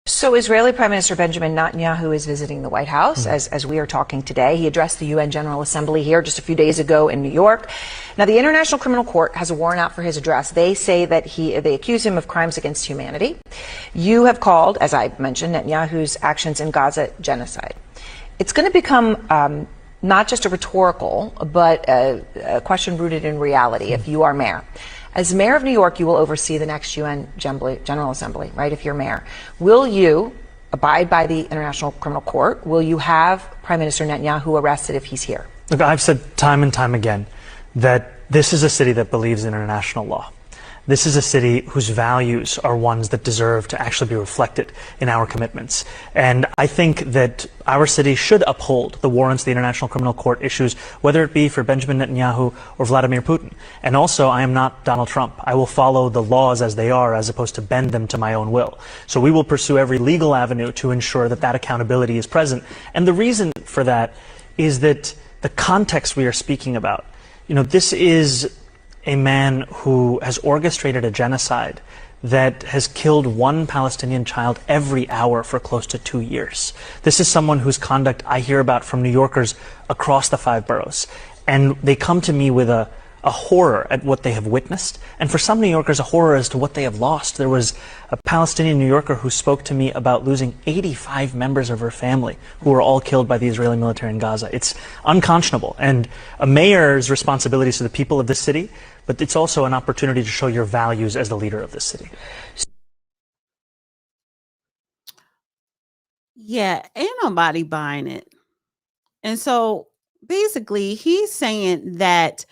[SPEAKER 7] So Israeli Prime Minister Benjamin Netanyahu is visiting the White House as we are talking today. He addressed the UN General Assembly here just a few days ago in New York. Now, the International Criminal Court has a warrant out for his address. They say that they accuse him of crimes against humanity. You have called, as I mentioned, Netanyahu's actions in Gaza genocide. It's going to become not just a rhetorical, but a question rooted in reality if you are mayor. As mayor of New York, you will oversee the next UN General Assembly, right, if you're mayor. Will you abide by the International Criminal Court? Will you have Prime Minister Netanyahu arrested if he's here?
[SPEAKER 5] Look, I've said time and time again that this is a city that believes in international law. This is a city whose values are ones that deserve to actually be reflected in our commitments. And I think that our city should uphold the warrants the International Criminal Court issues, whether it be for Benjamin Netanyahu or Vladimir Putin. And also, I am not Donald Trump. I will follow the laws as they are, as opposed to bend them to my own will. So we will pursue every legal avenue to ensure that that accountability is present. And the reason for that is that the context we are speaking about, you know, this is a man who has orchestrated a genocide that has killed one Palestinian child every hour for close to 2 years. This is someone whose conduct I hear about from New Yorkers across the 5 boroughs. And they come to me with a horror at what they have witnessed. And for some New Yorkers, a horror as to what they have lost. There was a Palestinian New Yorker who spoke to me about losing 85 members of her family who were all killed by the Israeli military in Gaza. It's unconscionable. And a mayor's responsibility is to the people of this city, but it's also an opportunity to show your values as the leader of this city.
[SPEAKER 1] Yeah, ain't nobody buying it. And so basically he's saying that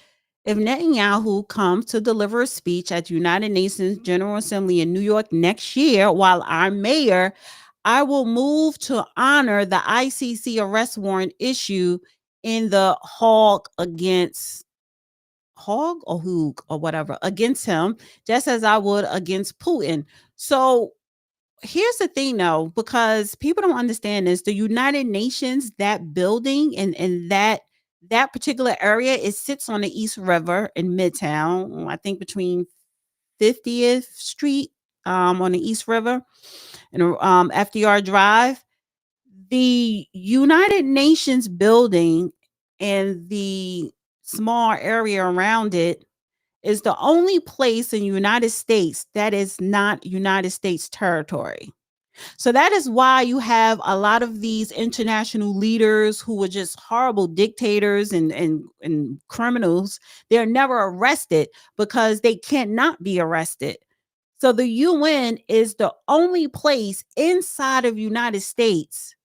[SPEAKER 1] if Netanyahu comes to deliver a speech at the United Nations General Assembly in New York next year while I'm mayor, I will move to honor the ICC arrest warrant issue in the Hague against him, just as I would against Putin. So here's the thing, though, because people don't understand this. The United Nations, that building and that particular area, it sits on the East River in Midtown, I think between 50th Street on the East River and FDR Drive. The United Nations building and the small area around it is the only place in the United States that is not United States territory. So that is why you have a lot of these international leaders who were just horrible dictators and criminals. They're never arrested because they cannot be arrested. So the UN is the only place inside of United States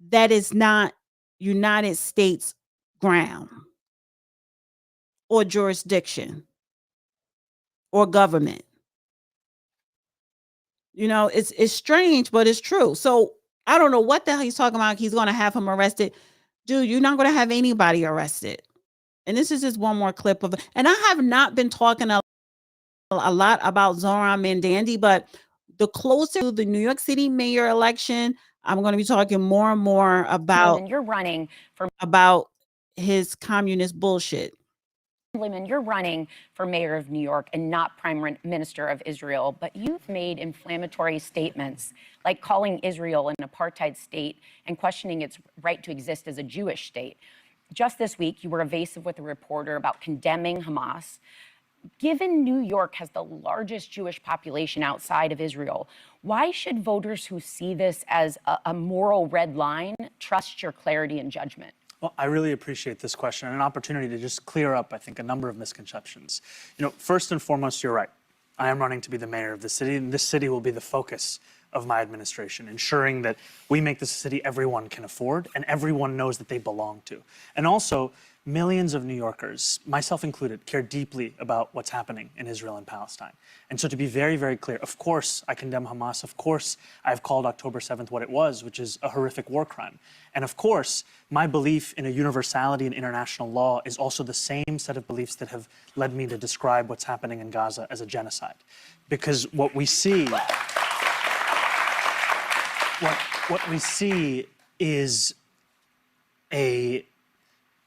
[SPEAKER 1] that is not United States ground or jurisdiction or government. You know, it's strange, but it's true. So I don't know what the hell he's talking about. He's going to have him arrested. Dude, you're not going to have anybody arrested. And this is just one more clip of it. And I have not been talking a lot about Zohran Mamdani, but the closer to the New York City mayor election, I'm going to be talking more and more about
[SPEAKER 9] you're running for
[SPEAKER 1] about his communist bullshit.
[SPEAKER 9] Lehman, you're running for mayor of New York and not prime minister of Israel, but you've made inflammatory statements like calling Israel an apartheid state and questioning its right to exist as a Jewish state. Just this week, you were evasive with a reporter about condemning Hamas. Given New York has the largest Jewish population outside of Israel, why should voters who see this as a moral red line trust your clarity and judgment?
[SPEAKER 5] Well, I really appreciate this question and an opportunity to just clear up, I think, a number of misconceptions. You know, first and foremost, you're right. I am running to be the mayor of the city, and this city will be the focus of my administration, ensuring that we make this a city everyone can afford and everyone knows that they belong to. And also, millions of New Yorkers, myself included, care deeply about what's happening in Israel and Palestine. And so to be very, very clear, of course I condemn Hamas. Of course I've called October 7th what it was, which is a horrific war crime. And of course, my belief in a universality in international law is also the same set of beliefs that have led me to describe what's happening in Gaza as a genocide. Because what we see is a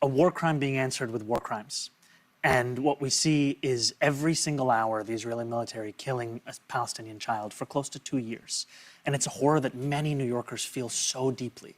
[SPEAKER 5] war crime being answered with war crimes. And what we see is every single hour the Israeli military killing a Palestinian child for close to 2 years. And it's a horror that many New Yorkers feel so deeply.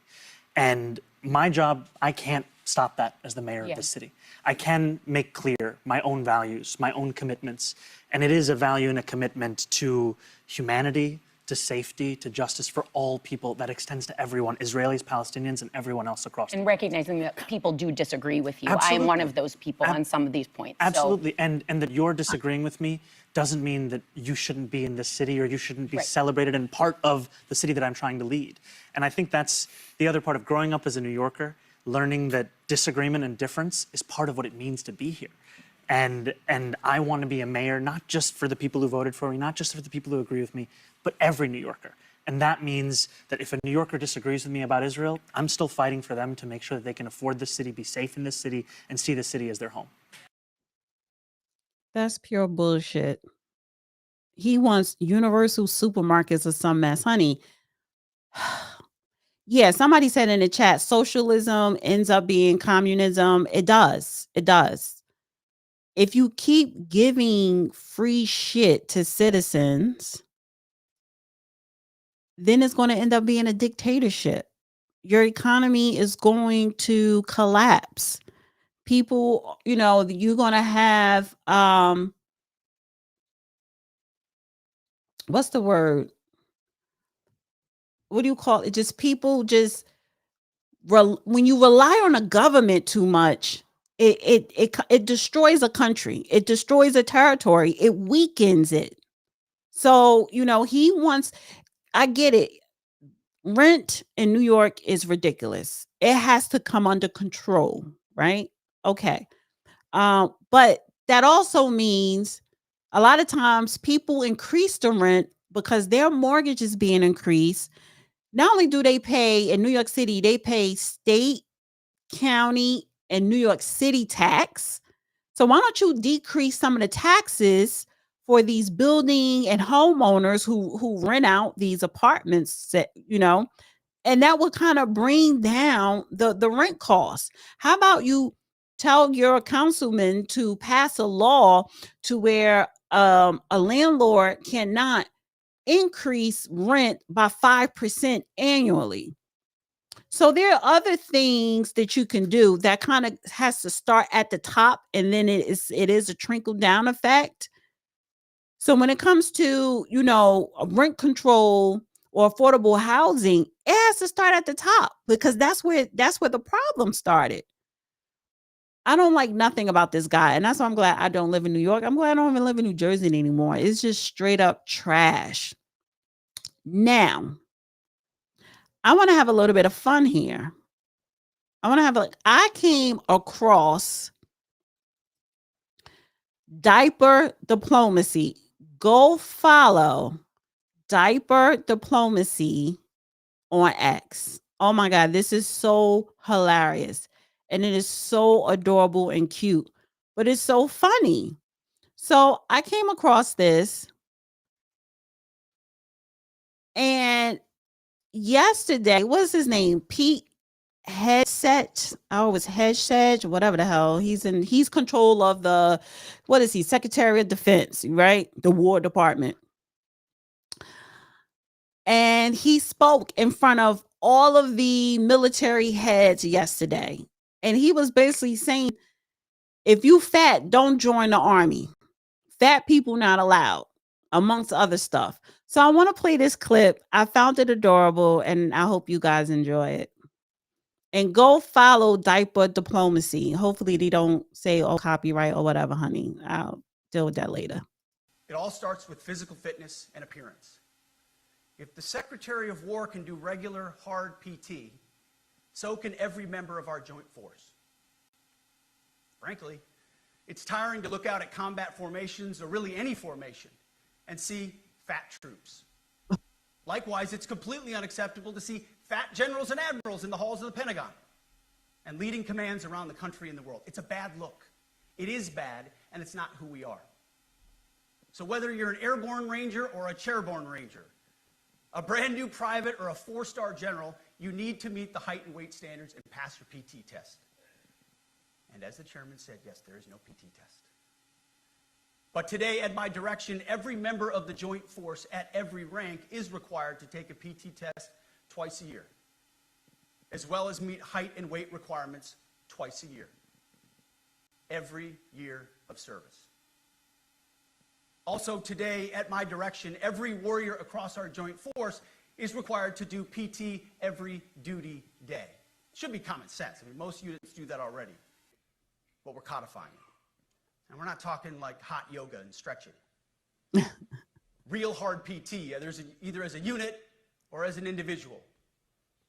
[SPEAKER 5] And my job, I can't stop that as the mayor of the city. I can make clear my own values, my own commitments. And it is a value and a commitment to humanity, to safety, to justice for all people that extends to everyone, Israelis, Palestinians, and everyone else across the world.
[SPEAKER 9] And recognizing that people do disagree with you.
[SPEAKER 5] Absolutely.
[SPEAKER 9] I am one of those people on some of these points.
[SPEAKER 5] Absolutely. And that you're disagreeing with me doesn't mean that you shouldn't be in this city or you shouldn't be celebrated and part of the city that I'm trying to lead. And I think that's the other part of growing up as a New Yorker, learning that disagreement and difference is part of what it means to be here. And I want to be a mayor, not just for the people who voted for me, not just for the people who agree with me, but every New Yorker. And that means that if a New Yorker disagrees with me about Israel, I'm still fighting for them to make sure that they can afford this city, be safe in this city, and see the city as their home.
[SPEAKER 1] That's pure bullshit. He wants universal supermarkets or some mess. Honey, yeah, somebody said in the chat, socialism ends up being communism. It does. It does. If you keep giving free shit to citizens, then it's going to end up being a dictatorship. Your economy is going to collapse. People, you know, you're going to have, what's the word? What do you call it? Just people just, when you rely on a government too much, it destroys a country. It destroys a territory. It weakens it. So, you know, he wants, I get it. Rent in New York is ridiculous. It has to come under control, right? Okay. But that also means a lot of times people increase the rent because their mortgage is being increased. Not only do they pay in New York City, they pay state, county, and New York City tax. So why don't you decrease some of the taxes for these building and homeowners who rent out these apartments, you know, and that would kind of bring down the rent costs. How about you tell your councilman to pass a law to where a landlord cannot increase rent by 5% annually. So there are other things that you can do that kind of has to start at the top, and then it is a trickle down effect. So when it comes to, rent control or affordable housing, it has to start at the top, because that's where the problem started. I don't like nothing about this guy, and that's why I'm glad I don't live in New York. I'm glad I don't even live in New Jersey anymore. It's just straight up trash. Now, I want to have a little bit of fun here. I came across diaper diplomacy. Go follow diaper diplomacy on X. Oh my God, this is so hilarious. And it is so adorable and cute, but it's so funny. So I came across this, and yesterday, what's his name? Pete Headset. Oh, it's Headset, whatever the hell. He's control of the, what is he? Secretary of Defense, right? The War Department. And he spoke in front of all of the military heads yesterday. And he was basically saying, if you fat, don't join the army. Fat people not allowed, amongst other stuff. So I want to play this clip. I found it adorable, and I hope you guys enjoy it. And go follow diaper diplomacy. Hopefully they don't say, oh, copyright or whatever, honey. I'll deal with that later.
[SPEAKER 10] It all starts with physical fitness and appearance. If the Secretary of War can do regular, hard PT, so can every member of our joint force. Frankly, it's tiring to look out at combat formations, or really any formation, and see fat troops. Likewise, it's completely unacceptable to see fat generals and admirals in the halls of the Pentagon and leading commands around the country and the world. It's a bad look. It is bad, and it's not who we are. So whether you're an airborne ranger or a chairborne ranger, a brand new private or a 4-star general, you need to meet the height and weight standards and pass your PT test. And as the chairman said, yes, there is no PT test. But today, at my direction, every member of the Joint Force at every rank is required to take a PT test twice a year, as well as meet height and weight requirements twice a year, every year of service. Also today, at my direction, every warrior across our Joint Force is required to do PT every duty day. It should be common sense. I mean, most units do that already, but we're codifying it. And we're not talking like hot yoga and stretching. Real hard PT, either as a unit or as an individual.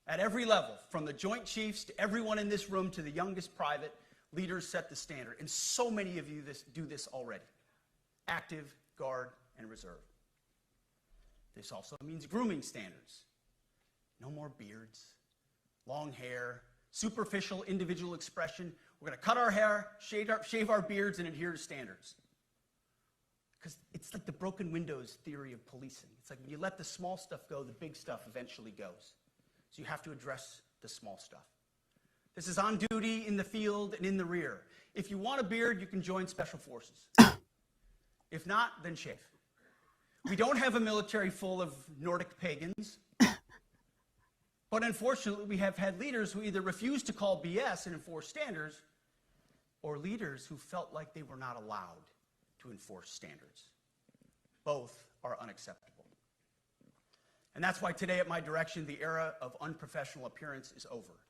[SPEAKER 10] At every level, from the Joint Chiefs to everyone in this room to the youngest private, leaders set the standard. And so many of you do this already. Active, Guard, and Reserve. This also means grooming standards. No more beards, long hair, superficial individual expression. We're going to cut our hair, shave our beards, and adhere to standards. Because it's like the broken windows theory of policing. It's like when you let the small stuff go, the big stuff eventually goes. So you have to address the small stuff. This is on duty, in the field, and in the rear. If you want a beard, you can join Special Forces. If not, then shave. We don't have a military full of Nordic pagans. But unfortunately, we have had leaders who either refuse to call BS and enforce standards, or leaders who felt like they were not allowed to enforce standards. Both are unacceptable. And that's why today, at my direction, the era of unprofessional appearance is over.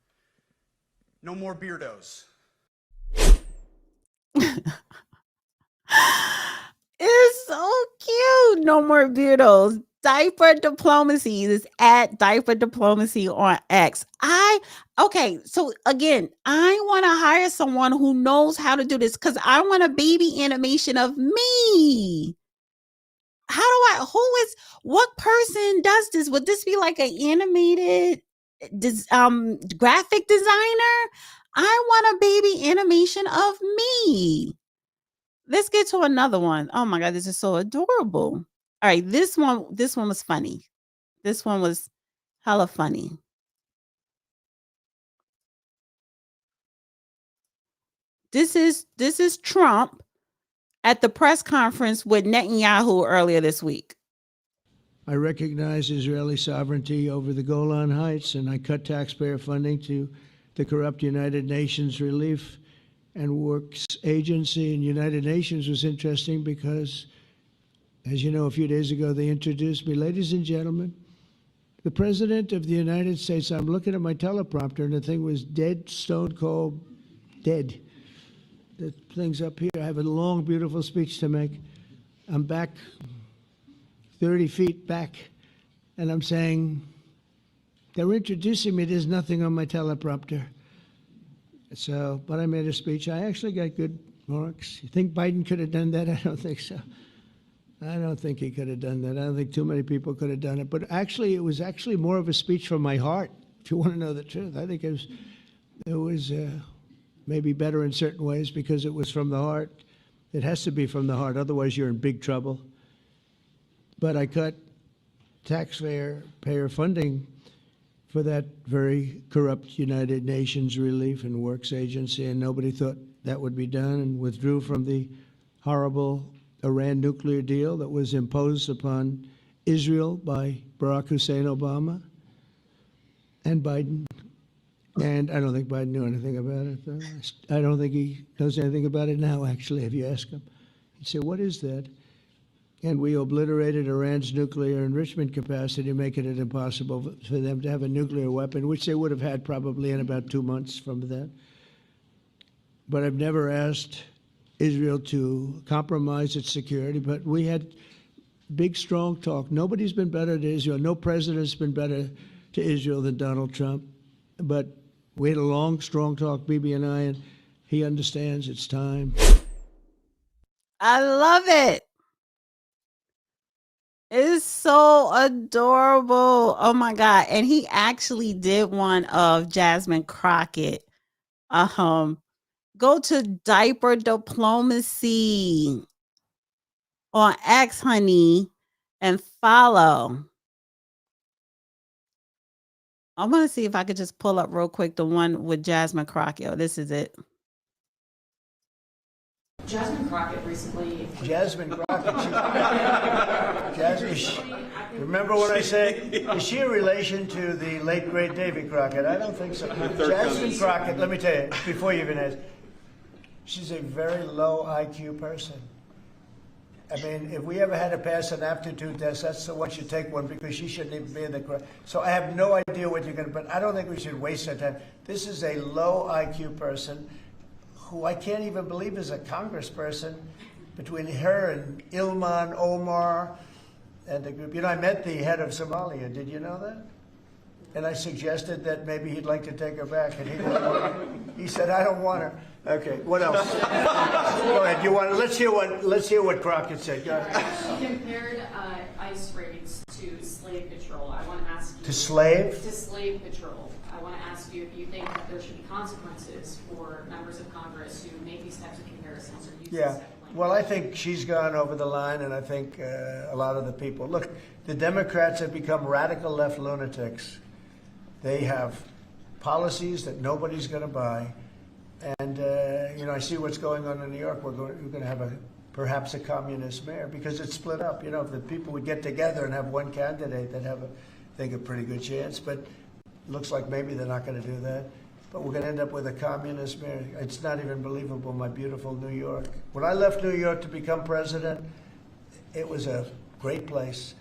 [SPEAKER 10] No more beardos.
[SPEAKER 1] It's so cute. No more beardos. Diaper diplomacy is at diaper diplomacy on X. Okay, so again, I want to hire someone who knows how to do this, because I want a baby animation of me. What person does this? Would this be like an animated graphic designer? I want a baby animation of me. Let's get to another one. Oh my God, this is so adorable. All right, this one was funny. This one was hella funny. This is Trump at the press conference with Netanyahu earlier this week.
[SPEAKER 11] I recognize Israeli sovereignty over the Golan Heights, and I cut taxpayer funding to the corrupt United Nations Relief and Works Agency. And United Nations was interesting because, as you know, a few days ago, they introduced me. Ladies and gentlemen, the President of the United States. I'm looking at my teleprompter, and the thing was dead, stone cold, dead. The thing's up here. I have a long, beautiful speech to make. I'm back 30 feet back, and I'm saying, they're introducing me. There's nothing on my teleprompter. So, but I made a speech. I actually got good marks. You think Biden could have done that? I don't think so. I don't think he could have done that. I don't think too many people could have done it. But actually, it was actually more of a speech from my heart, if you want to know the truth. I think it was maybe better in certain ways because it was from the heart. It has to be from the heart. Otherwise, you're in big trouble. But I cut taxpayer funding for that very corrupt United Nations Relief and Works Agency, and nobody thought that would be done, and withdrew from the horrible Iran nuclear deal that was imposed upon Israel by Barack Hussein Obama and Biden. And I don't think Biden knew anything about it. I don't think he knows anything about it now, actually, if you ask him. He'd say, what is that? And we obliterated Iran's nuclear enrichment capacity, making it impossible for them to have a nuclear weapon, which they would have had probably in about 2 months from that. But I've never asked Israel to compromise its security, but we had big, strong talk. Nobody's been better to Israel. No president's been better to Israel than Donald Trump. But we had a long, strong talk, Bibi and I, and he understands it's time.
[SPEAKER 1] I love it. It is so adorable. Oh my God. And he actually did one of Jasmine Crockett. Go to Diaper Diplomacy on X, honey, and follow. I want to see if I could just pull up real quick the one with Jasmine Crockett. Oh, this is it.
[SPEAKER 12] Jasmine Crockett recently.
[SPEAKER 11] Jasmine Crockett. Remember what I said? Is she a relation to the late, great Davy Crockett? I don't think so. Jasmine Crockett, let me tell you, before you even ask, she's a very low IQ person. I mean, if we ever had to pass an aptitude test, that's the one should take one because she shouldn't even be in the crowd. So I have no idea what you're going to, but I don't think we should waste our time. This is a low IQ person who I can't even believe is a congressperson, between her and Ilhan Omar and the group. You know, I met the head of Somalia. Did you know that? And I suggested that maybe he'd like to take her back, and he didn't want her. He said, "I don't want her." Okay, what else? Go ahead. You want? Let's hear what Crockett said. Go ahead.
[SPEAKER 12] She compared ICE raids to slave patrol. I want to ask you.
[SPEAKER 11] To slave?
[SPEAKER 12] To slave patrol. I want to ask you if you think that there should be consequences for members of Congress who make these types of comparisons or use this type of language.
[SPEAKER 11] Well, I think she's gone over the line, and I think a lot of the people. Look, the Democrats have become radical left lunatics. They have policies that nobody's going to buy. And, you know, I see what's going on in New York. We're going to have perhaps a communist mayor because it's split up. You know, if the people would get together and have one candidate, they'd have, I think, a pretty good chance. But it looks like maybe they're not going to do that. But we're going to end up with a communist mayor. It's not even believable, my beautiful New York. When I left New York to become president, it was a great place.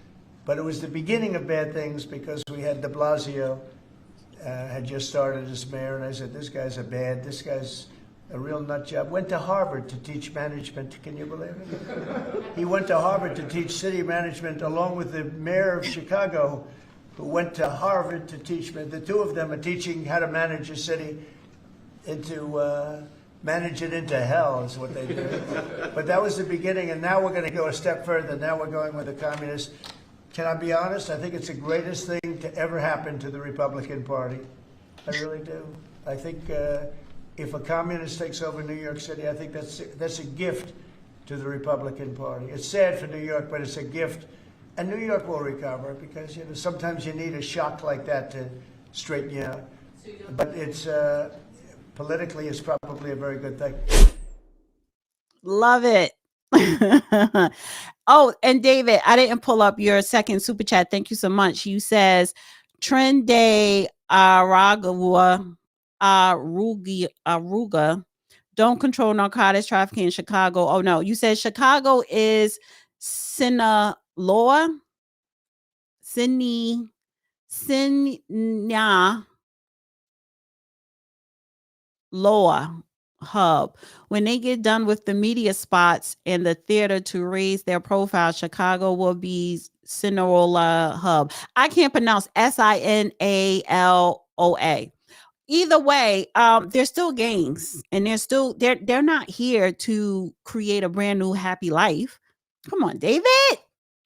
[SPEAKER 11] But it was the beginning of bad things because we had de Blasio had just started as mayor, and I said, this guy's a real nut job. Went to Harvard to teach management. Can you believe it? He went to Harvard to teach city management along with the mayor of Chicago, who went to Harvard to teach. The two of them are teaching how to manage a city manage it into hell is what they do. But that was the beginning, and now we're going to go a step further. Now we're going with the communists. Can I be honest? I think it's the greatest thing to ever happen to the Republican Party. I really do. I think if a communist takes over New York City, I think that's a gift to the Republican Party. It's sad for New York, but it's a gift. And New York will recover because, you know, sometimes you need a shock like that to straighten you out. But it's politically, it's probably a very good thing.
[SPEAKER 1] Love it. Oh, and David, I didn't pull up your second super chat. Thank you so much. You says Tren de Aragua, Aruga, don't control narcotics trafficking in Chicago. Oh no, you said Chicago is Sinaloa, Sinya Loa hub. When they get done with the media spots and the theater to raise their profile, Chicago will be Sinaloa hub. I can't pronounce Sinaloa. Either way, they're still gangs, and they're not here to create a brand new happy life. Come on, David.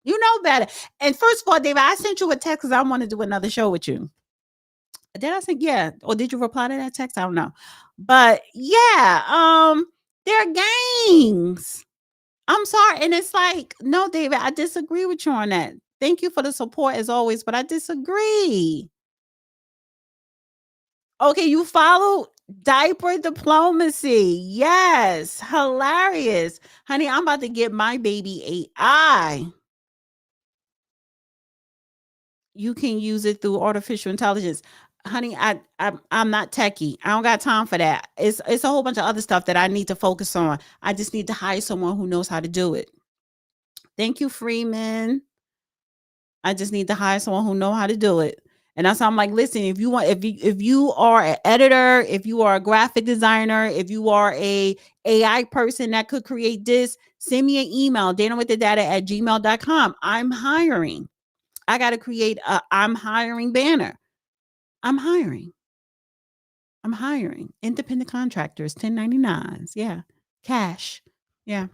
[SPEAKER 1] You know better. And first of all, David, I sent you a text because I want to do another show with you. Did I think yeah? Or did you reply to that text? I don't know. But yeah, they're gangs. I'm sorry. And it's like, no, David, I disagree with you on that. Thank you for the support as always, but I disagree. Okay, you follow diaper diplomacy. Yes, hilarious. Honey, I'm about to get my baby AI. You can use it through artificial intelligence. Honey, I'm not techie. I don't got time for that. It's a whole bunch of other stuff that I need to focus on. I just need to hire someone who knows how to do it. Thank you, Freeman. I just need to hire someone who know how to do it. And that's how I'm like, listen, if you are an editor, if you are a graphic designer, if you are a AI person that could create this, send me an email, danawiththedata@gmail.com. I'm hiring. I got to create a I'm hiring banner. I'm hiring independent contractors, 1099s. Yeah. Cash. Yeah.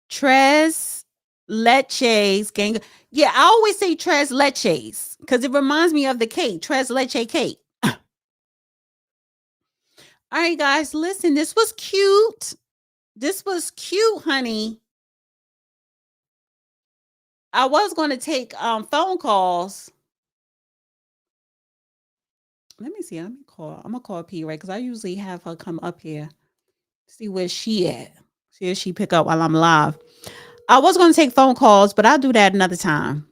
[SPEAKER 1] Tres leches gang. Yeah, I always say tres leches because it reminds me of the cake, tres leche cake. All right, guys, listen, this was cute. This was cute, honey. I was going to take phone calls. Let me see. I'm gonna call P, right? Because I usually have her come up here, see where she at. See if she pick up while I'm live. I was going to take phone calls, but I'll do that another time.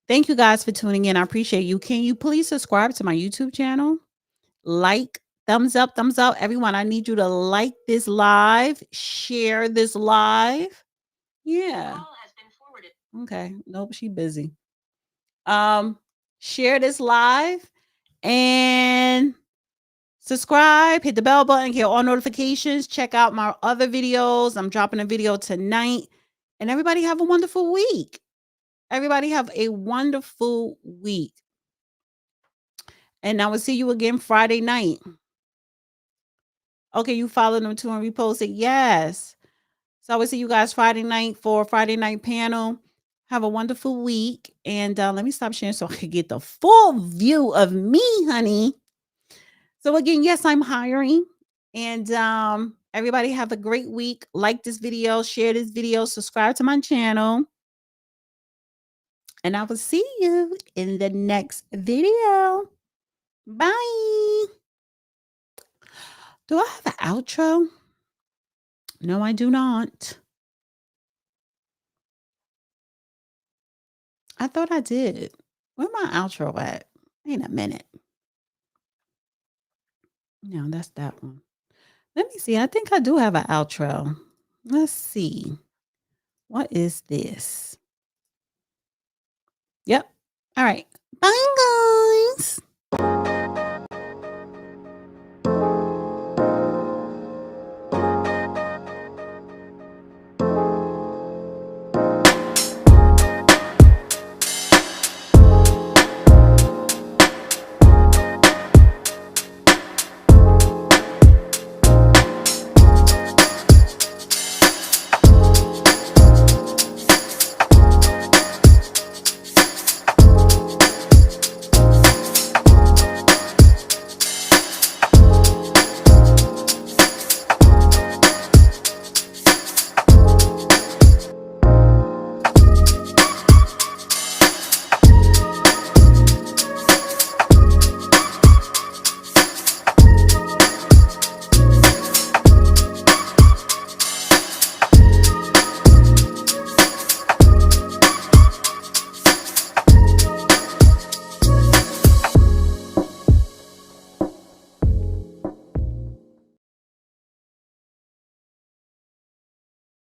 [SPEAKER 1] Thank you guys for tuning in. I appreciate you. Can you please subscribe to my YouTube channel? Like, thumbs up. Everyone, I need you to like this live, share this live. Yeah. Okay. Nope, she busy. Share this live and subscribe, hit the bell button, get all notifications, check out my other videos. I'm dropping a video tonight. And everybody have a wonderful week. Everybody have a wonderful week. And I will see you again Friday night. Okay, you follow them too and repost it. Yes. So I will see you guys Friday night for Friday night panel. Have a wonderful week. And let me stop sharing so I can get the full view of me, honey. So again, yes, I'm hiring. And everybody have a great week. Like this video, share this video, subscribe to my channel. And I will see you in the next video. Bye. Do I have an outro? No, I do not. I thought I did. Where my outro at? Wait a minute. No, that's that one. Let me see. I think I do have an outro. Let's see. What is this? Yep. All right. Bye, guys.